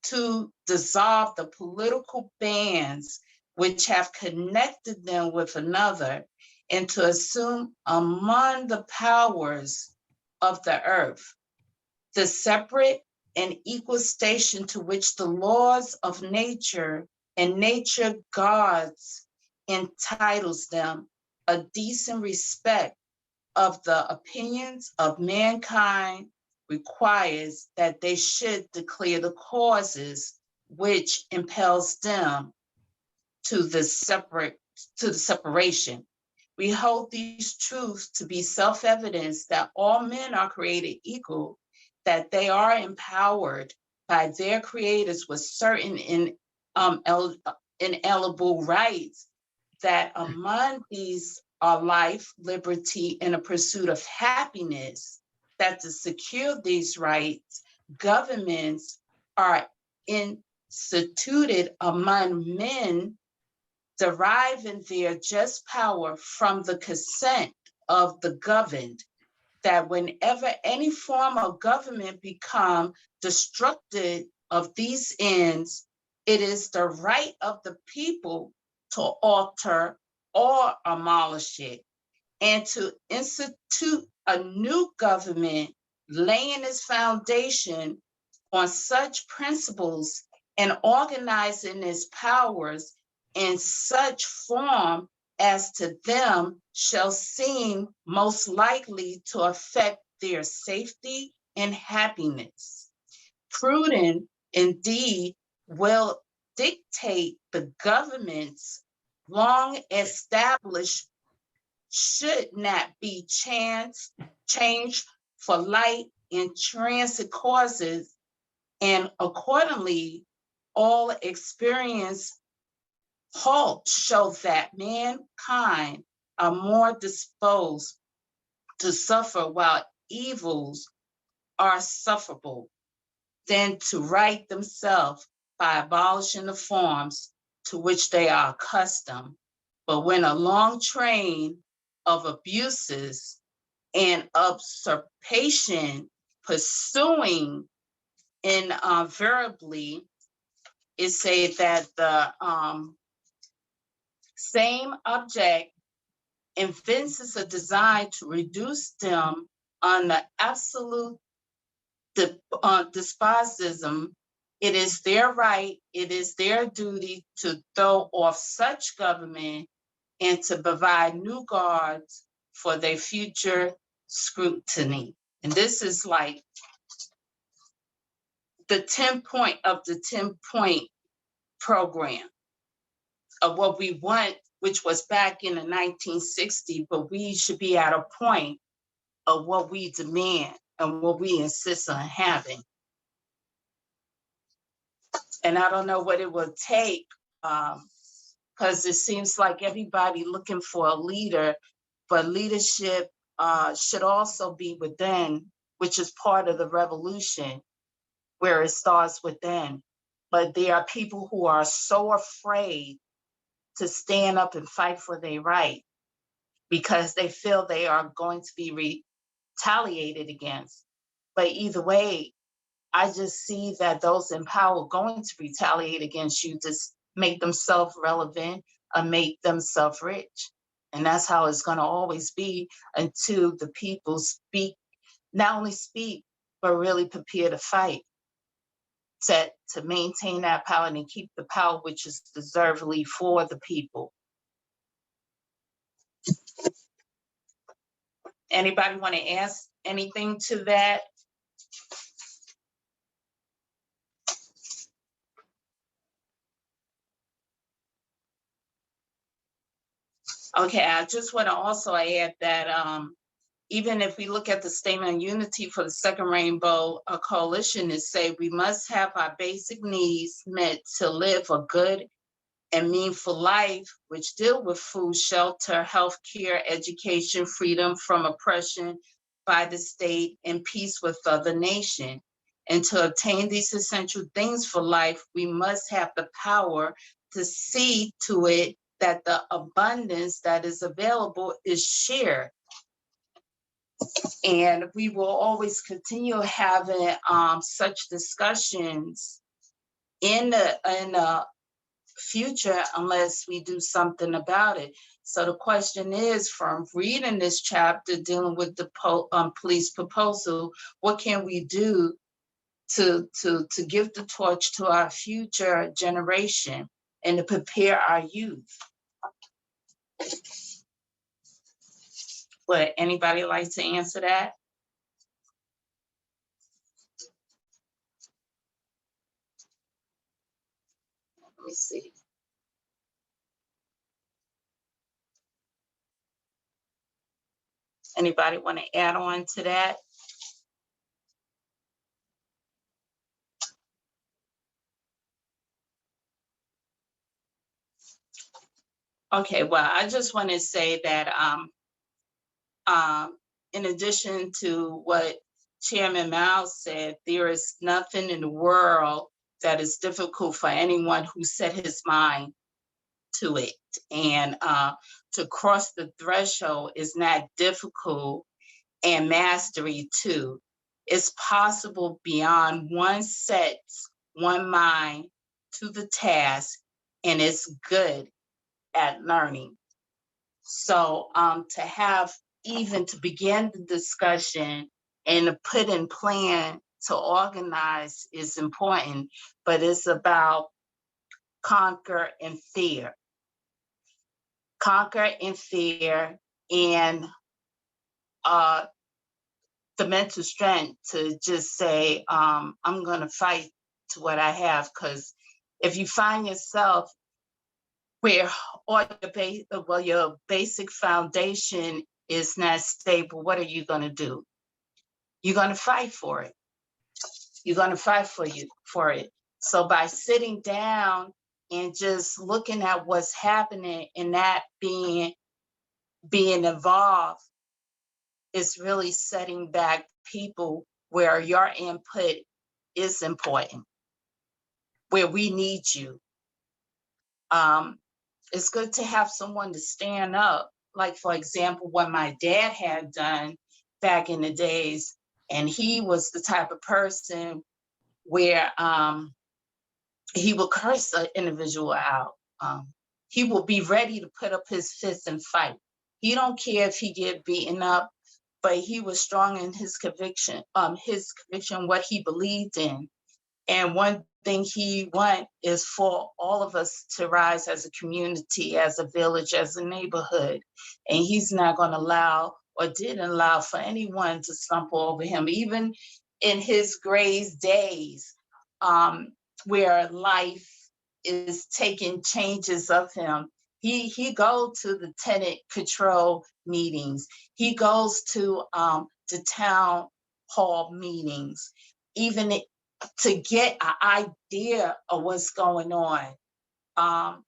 to dissolve the political bands which have connected them with another, and to assume among the powers of the earth the separate and equal station to which the laws of nature and nature gods entitles them, a decent respect of the opinions of mankind requires that they should declare the causes which impels them to the separation. We hold these truths to be self-evident that all men are created equal, that they are empowered by their creators with certain inalienable rights, that among these are life, liberty, and a pursuit of happiness, that to secure these rights, governments are instituted among men, deriving their just power from the consent of the governed, that whenever any form of government become destructive of these ends, it is the right of the people to alter or abolish it, and to institute a new government, laying its foundation on such principles and organizing its powers in such form as to them shall seem most likely to affect their safety and happiness. Prudent, indeed, will dictate the government's long established should not be changed for light and transit causes, and accordingly, all experience halt show that mankind are more disposed to suffer while evils are sufferable than to right themselves by abolishing the forms to which they are accustomed. But when a long train of abuses and usurpation pursuing invariably, it say that the same object evinces a design to reduce them on the absolute despotism. It is their right, it is their duty to throw off such government and to provide new guards for their future scrutiny. And this is like the 10-point of the 10-point program of what we want, which was back in the 1960s, but we should be at a point of what we demand and what we insist on having. And I don't know what it will take, because it seems like everybody looking for a leader, but leadership should also be within, which is part of the revolution, where it starts within. But there are people who are so afraid to stand up and fight for their right because they feel they are going to be retaliated against. But either way, I just see that those in power are going to retaliate against you to make themselves relevant or make themselves rich. And that's how it's going to always be until the people speak, not only speak, but really prepare to fight to maintain that power and keep the power which is deservedly for the people. Anybody want to ask anything to that? Okay, I just want to also add that even if we look at the statement of unity for the Second Rainbow Coalition, it say we must have our basic needs met to live a good and meaningful life, which deal with food, shelter, health care, education, freedom from oppression by the state, and peace with other nation. And to obtain these essential things for life, we must have the power to see to it that the abundance that is available is shared. And we will always continue having such discussions in the future unless we do something about it. So the question is, from reading this chapter dealing with the police proposal, what can we do to give the torch to our future generation and to prepare our youth? Would anybody like to answer that? Let me see. Anybody want to add on to that? Okay, well, I just want to say that in addition to what Chairman Mao said, there is nothing in the world that is difficult for anyone who set his mind to it. And to cross the threshold is not difficult, and mastery too. It's possible beyond one sets one mind to the task, and it's good at learning. So to have even to begin the discussion and to put in plan to organize is important, but it's about conquer and fear. Conquer and fear, and the mental strength to just say, I'm gonna fight to what I have. Because if you find yourself where all your basic foundation is not stable, what are you gonna do? You're gonna fight for it. You're gonna fight for it. So by sitting down and just looking at what's happening and that being involved is really setting back people where your input is important, where we need you. It's good to have someone to stand up, like, for example, what my dad had done back in the days. And he was the type of person where he will curse an individual out. He will be ready to put up his fist and fight. He don't care if he get beaten up, but he was strong in his conviction, what he believed in. And one thing he want is for all of us to rise as a community, as a village, as a neighborhood. And he's not going to allow, or didn't allow, for anyone to stumble over him, even in his gray's days, where life is taking changes of him. He go to the tenant control meetings. He goes to the town hall meetings, even to get an idea of what's going on.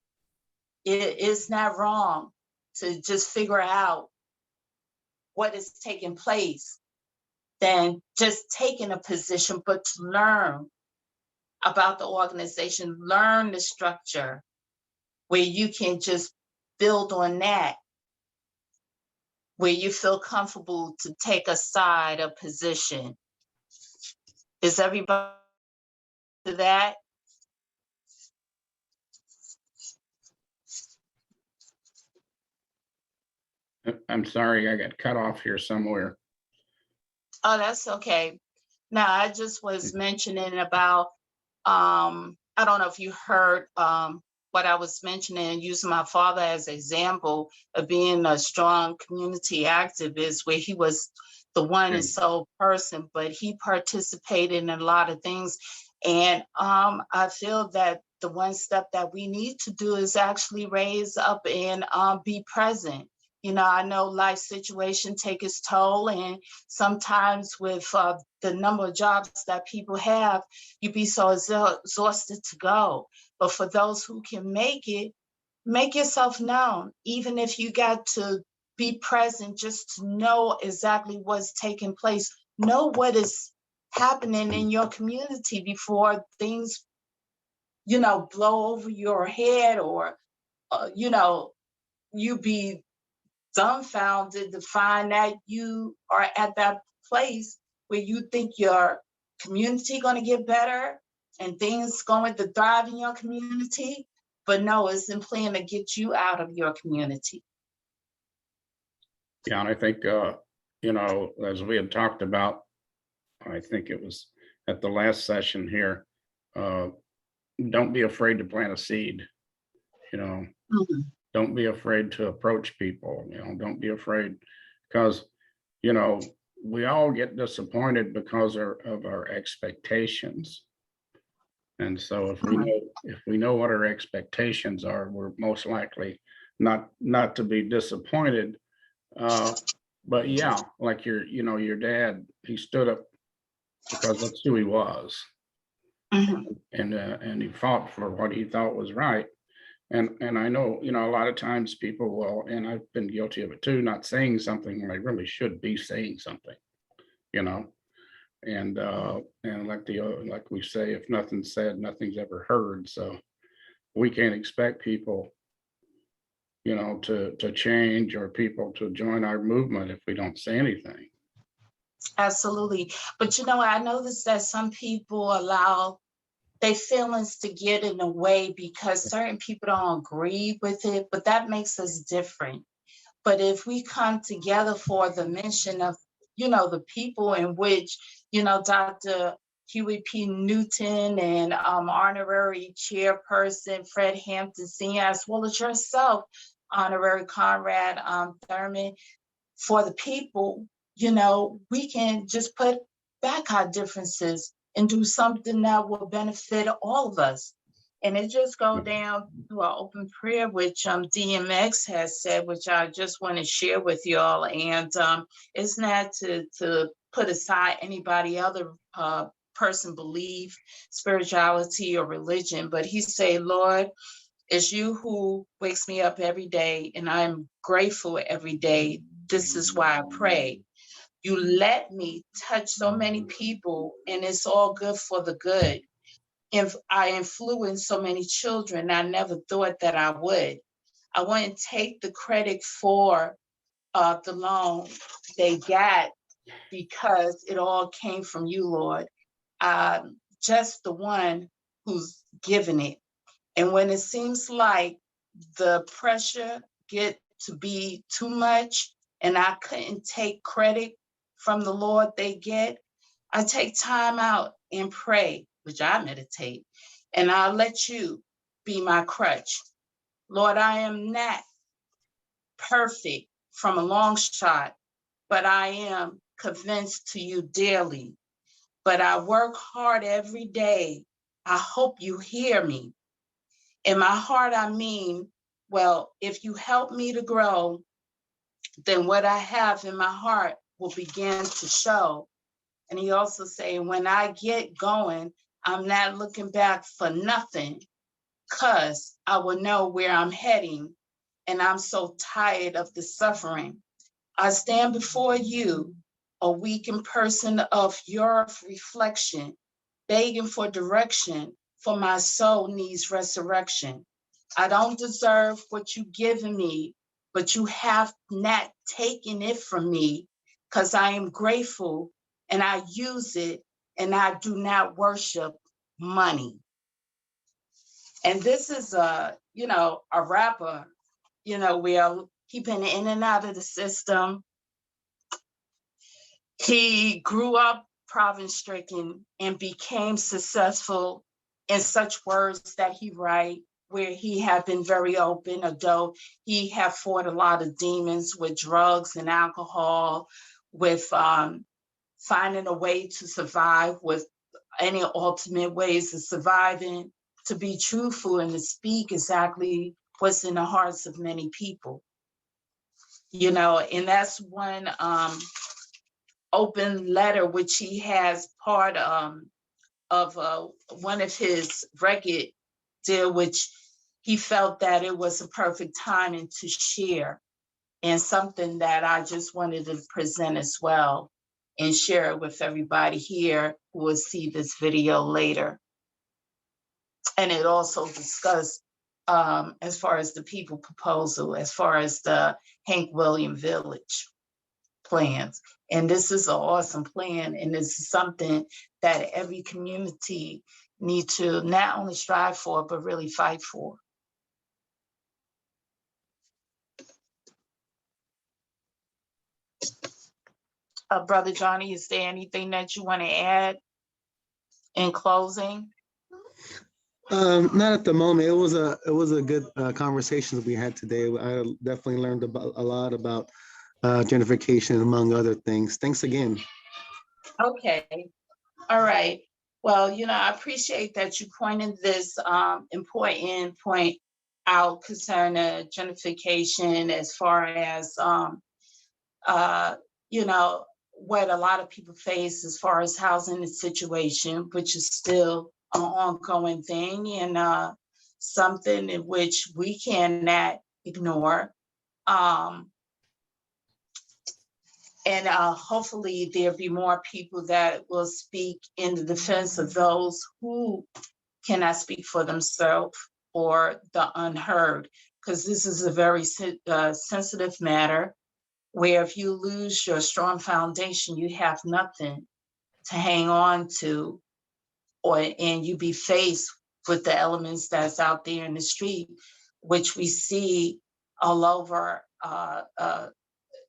It's not wrong to just figure out what is taking place than just taking a position, but to learn about the organization, learn the structure, where you can just build on that, where you feel comfortable to take a side, a position. Is everybody to that? I'm sorry, I got cut off here somewhere. Oh, that's okay. Now, I just was mentioning about, I don't know if you heard what I was mentioning, using my father as an example of being a strong community activist, where he was the one and sole person, but he participated in a lot of things. And I feel that the one step that we need to do is actually raise up and be present. I know life situation take its toll, and sometimes with the number of jobs that people have, you be so exhausted to go. But for those who can make it, make yourself known, even if you got to be present, just to know exactly what's taking place, know what is happening in your community before things, blow over your head, or, you be dumbfounded to find that you are at that place where you think your community going to get better and things going to thrive in your community. But no, it's in plan to get you out of your community. Yeah, and I think, as we had talked about, I think it was at the last session here, don't be afraid to plant a seed, Mhm. don't be afraid to approach people, don't be afraid, because, we all get disappointed because of our expectations. And so if we know what our expectations are, we're most likely not to be disappointed. But yeah, like your dad, he stood up because that's who he was, Mhm. and he fought for what he thought was right. And I know, a lot of times people will, and I've been guilty of it too, not saying something when I really should be saying something, you know. And like we say, if nothing's said, nothing's ever heard. So we can't expect people, to change, or people to join our movement if we don't say anything. Absolutely. But I noticed that some people allow their feelings to get in the way because certain people don't agree with it, but that makes us different. But if we come together for the mission of, the people in which, Dr. Huey P. Newton and honorary chairperson Fred Hampton Sr., as well as yourself, honorary Conrad Thurman, for the people, we can just put back our differences and do something that will benefit all of us. And it just go down to our open prayer, which DMX has said, which I just want to share with y'all. And it's not to put aside anybody other person belief, spirituality, or religion, but he say, Lord, it's you who wakes me up every day, and I'm grateful every day. This is why I pray. You let me touch so many people, and it's all good for the good. If I influence so many children, I never thought that I would. I wouldn't take the credit for the loan they got because it all came from you, Lord. Just the one who's given it. And when it seems like the pressure get to be too much and I couldn't take credit from the Lord they get, I take time out and pray, which I meditate, and I'll let you be my crutch. Lord, I am not perfect from a long shot, but I am convinced to you daily. But I work hard every day. I hope you hear me. In my heart, I mean, well, if you help me to grow, then what I have in my heart will begin to show. And he also say, when I get going, I'm not looking back for nothing, because I will know where I'm heading. And I'm so tired of the suffering. I stand before you, a weakened person of your reflection, begging for direction, for my soul needs resurrection. I don't deserve what you've given me, but you have not taken it from me, because I am grateful and I use it, and I do not worship money. And this is a rapper, where he been in and out of the system. He grew up province stricken and became successful in such words that he write, where he had been very open, although he had fought a lot of demons with drugs and alcohol, with finding a way to survive, with any ultimate ways of surviving. to be truthful and to speak exactly what's in the hearts of many people. You know, and that's one open letter which he has part of one of his record deal, which he felt that it was a perfect timing to share, and something that I just wanted to present as well and share it with everybody here who will see this video later. And it also discussed as far as the people proposal, as far as the Hank William Village plans. And this is an awesome plan, and this is something that every community need to not only strive for, but really fight for. Brother Johnny, is there anything that you want to add in closing? Not at the moment. It was a good conversation that we had today. I definitely learned about a lot about gentrification, among other things. Thanks again. Okay. All right. Well, you know, I appreciate that you pointed this important point out concerning gentrification, as far as you know, what a lot of people face as far as housing situation, which is still an ongoing thing, and something in which we cannot ignore. And hopefully there'll be more people that will speak in the defense of those who cannot speak for themselves or the unheard, because this is a very sensitive matter, where if you lose your strong foundation, you have nothing to hang on to, and you be faced with the elements that's out there in the street, which we see all over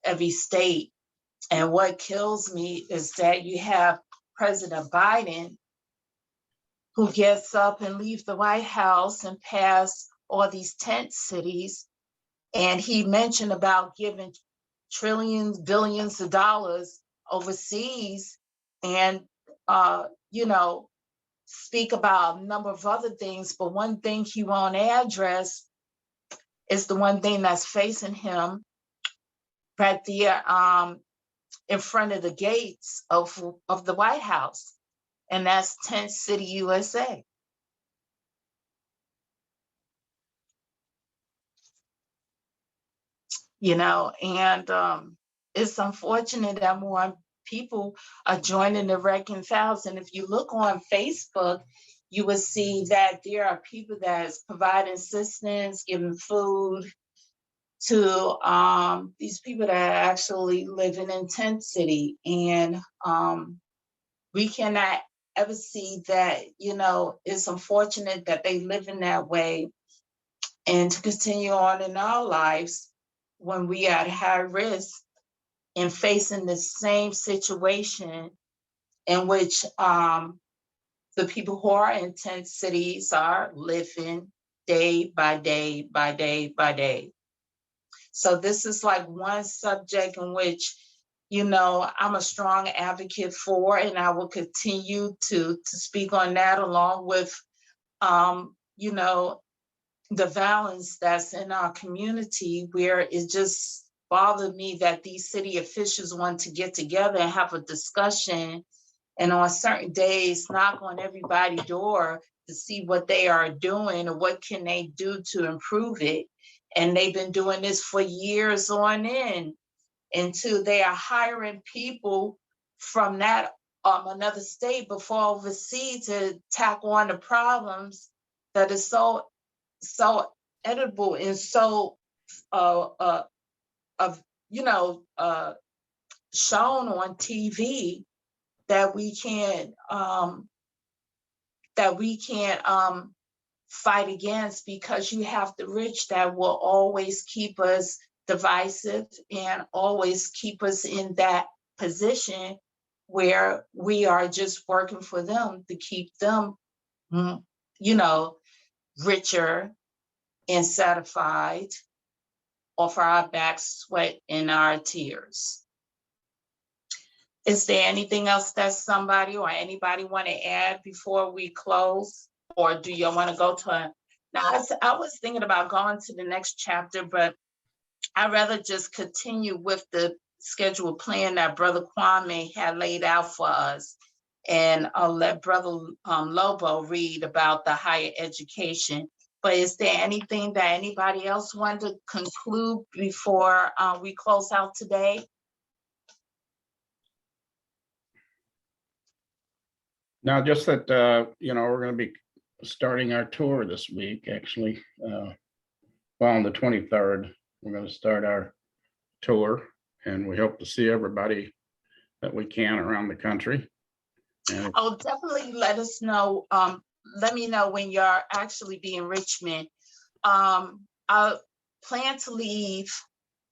every state. And what kills me is that you have President Biden, who gets up and leaves the White House and pass all these tent cities. And he mentioned about giving trillions, billions of dollars overseas, and, you know, speak about a number of other things. But one thing he won't address is the one thing that's facing him right there in front of the gates of the White House, and that's Tent City, USA. You know, and it's unfortunate that more people are joining the Wrecking Thousand. If you look on Facebook, you will see that there are people that's providing assistance, giving food to these people that are actually living in Tent City. And we cannot ever see that, you know, it's unfortunate that they live in that way, and to continue on in our lives when we are at high risk and facing the same situation in which the people who are in tent cities are living day by day by day by day. So this is like one subject in which, you know, I'm a strong advocate for, and I will continue to speak on that, along with, you know, the violence that's in our community, where it just bothered me that these city officials want to get together and have a discussion, and on certain days knock on everybody's door to see what they are doing or what can they do to improve it. And they've been doing this for years on end, until they are hiring people from that another state before overseas to tackle on the problems that is so edible and so you know, shown on TV, that we can't fight against, because you have the rich that will always keep us divisive and always keep us in that position where we are just working for them to keep them, you know, richer and satisfied off our backs, sweat, and our tears. Is there anything else that somebody or anybody want to add before we close? Or do you want to go to I was thinking about going to the next chapter, but I'd rather just continue with the scheduled plan that Brother Kwame had laid out for us. And I'll let Brother Lobo read about the higher education. But is there anything that anybody else wanted to conclude before we close out today? Now, just that, we're going to be starting our tour this week, actually. On the 23rd, we're going to start our tour, and we hope to see everybody that we can around the country. And Oh, definitely let us know. Let me know when you're actually be in Richmond. I plan to leave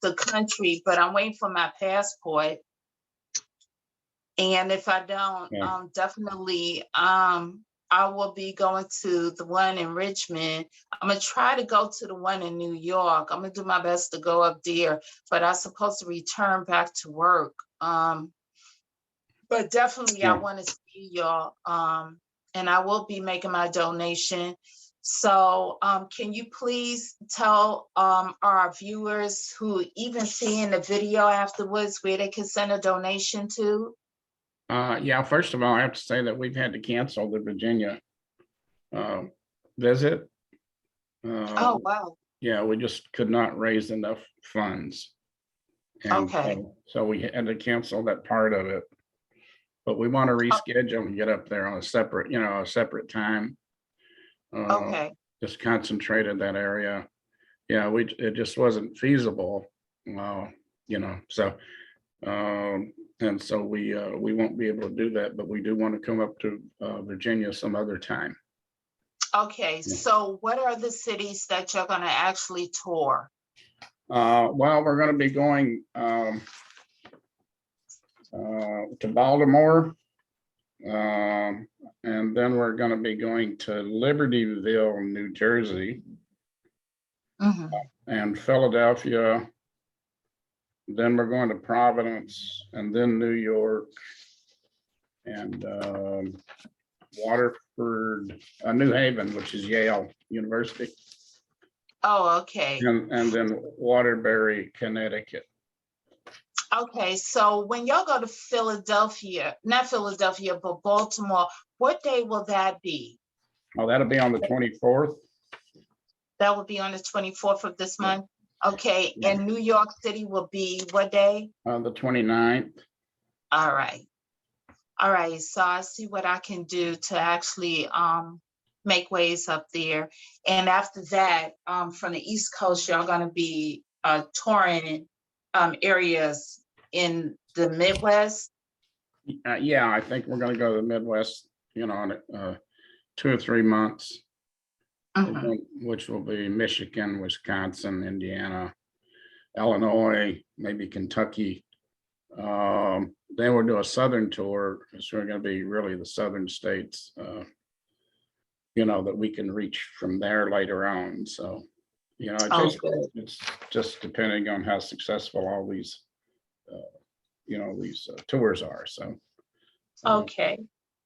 the country, but I'm waiting for my passport. And if I don't, Yeah. definitely, I will be going to the one in Richmond. I'm gonna try to go to the one in New York. I'm gonna do my best to go up there, but I'm supposed to return back to work. But definitely I Yeah. want to see y'all. And I will be making my donation. So can you please tell our viewers who even seeing the video afterwards where they can send a donation to? Yeah, first of all, I have to say that we've had to cancel the Virginia visit. Oh, wow. Yeah, we just could not raise enough funds. And Okay. so we had to cancel that part of it. But we want to reschedule and get up there on a separate time. Okay. Just concentrate in that area. Yeah, it just wasn't feasible, so and so we won't be able to do that, but we do want to come up to Virginia some other time. Okay. Yeah. So what are the cities that you're going to actually tour? Well, we're going to be going to Baltimore, and then we're going to be going to Libertyville, New Jersey, Mhm. and Philadelphia. Then we're going to Providence, and then New York, and Waterford, New Haven, which is Yale University, Oh, okay. and then Waterbury, Connecticut. Okay, so when y'all go to Philadelphia, not Philadelphia, but Baltimore, what day will that be? Oh, that'll be on the 24th. That will be on the 24th of this Yeah. month? Okay, Yeah. and New York City will be what day? The 29th. All right. All right, so I see what I can do to actually make ways up there. And after that, from the East Coast, y'all gonna be touring areas in the Midwest? Yeah, I think we're going to go to the Midwest, in 2 or 3 months, Mhm. which will be Michigan, Wisconsin, Indiana, Illinois, maybe Kentucky. Then we'll do a southern tour. So we're going to be really the southern states, that we can reach from there later on. So, Oh, good. it's just depending on how successful all these, tours are. So, Okay.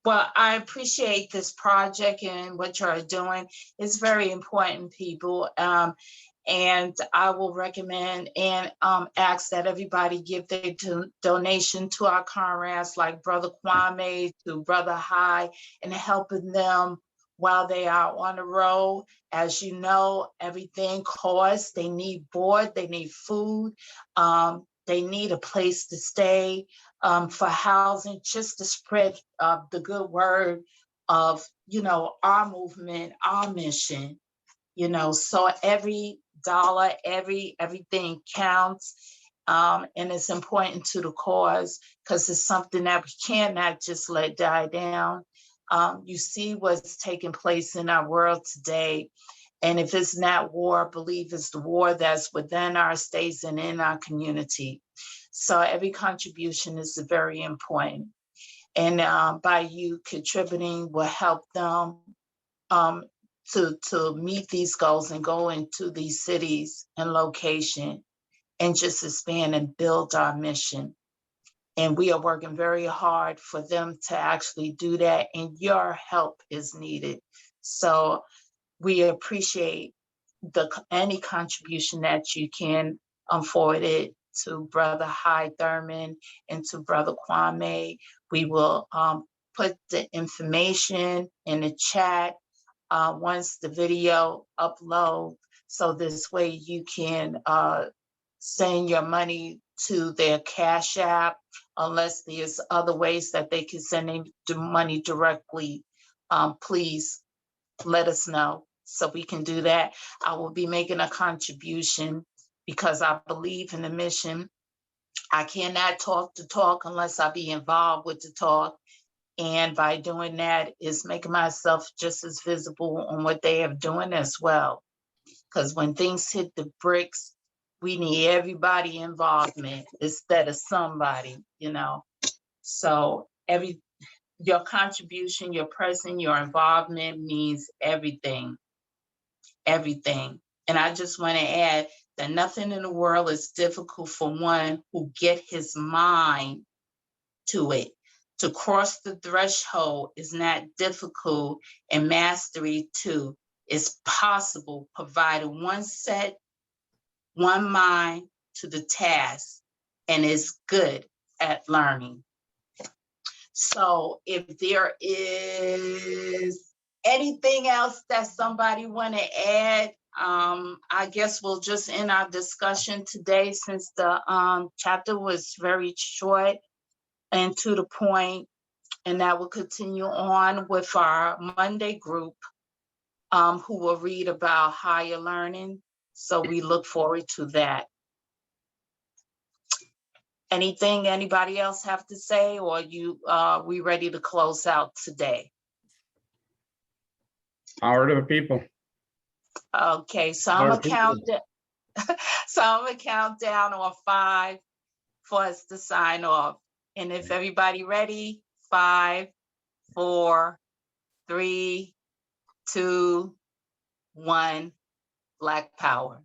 Well, I appreciate this project and what you're doing. It's very important, people. And I will recommend and ask that everybody give their donation to our comrades like Brother Kwame, to Brother High, and helping them while they are on the road. As you know, everything costs. They need board, they need food, they need a place to stay, for housing, just to spread the good word of, our movement, our mission. So every dollar, everything counts. And it's important to the cause because it's something that we cannot just let die down. You see what's taking place in our world today. And if it's not war, I believe it's the war that's within our states and in our community. So every contribution is very important. And by you contributing will help them to meet these goals and go into these cities and location and just expand and build our mission. And we are working very hard for them to actually do that. And your help is needed. So we appreciate any contribution that you can forward it to Brother Hyde Thurman and to Brother Kwame. We will put the information in the chat once the video upload, so this way you can send your money to their Cash App, unless there's other ways that they can send the money directly. Please let us know so we can do that. I will be making a contribution because I believe in the mission. I cannot talk the talk unless I be involved with the talk. And by doing that is making myself just as visible on what they are doing as well. Because when things hit the bricks, we need everybody involvement instead of somebody, you know. So your contribution, your presence, your involvement means everything, everything. And I just want to add that nothing in the world is difficult for one who get his mind to it. To cross the threshold is not difficult, and mastery too is possible, provided one set one mind to the task and is good at learning. So if there is anything else that somebody want to add, I guess we'll just end our discussion today, since the chapter was very short and to the point, and that will continue on with our Monday group, who will read about higher learning. So we look forward to that. Anything anybody else have to say, or we ready to close out today? Power to the people. Okay, so I'm gonna count down on 5 for us to sign off. And if everybody ready, 5, 4, 3, 2, 1, Black Power.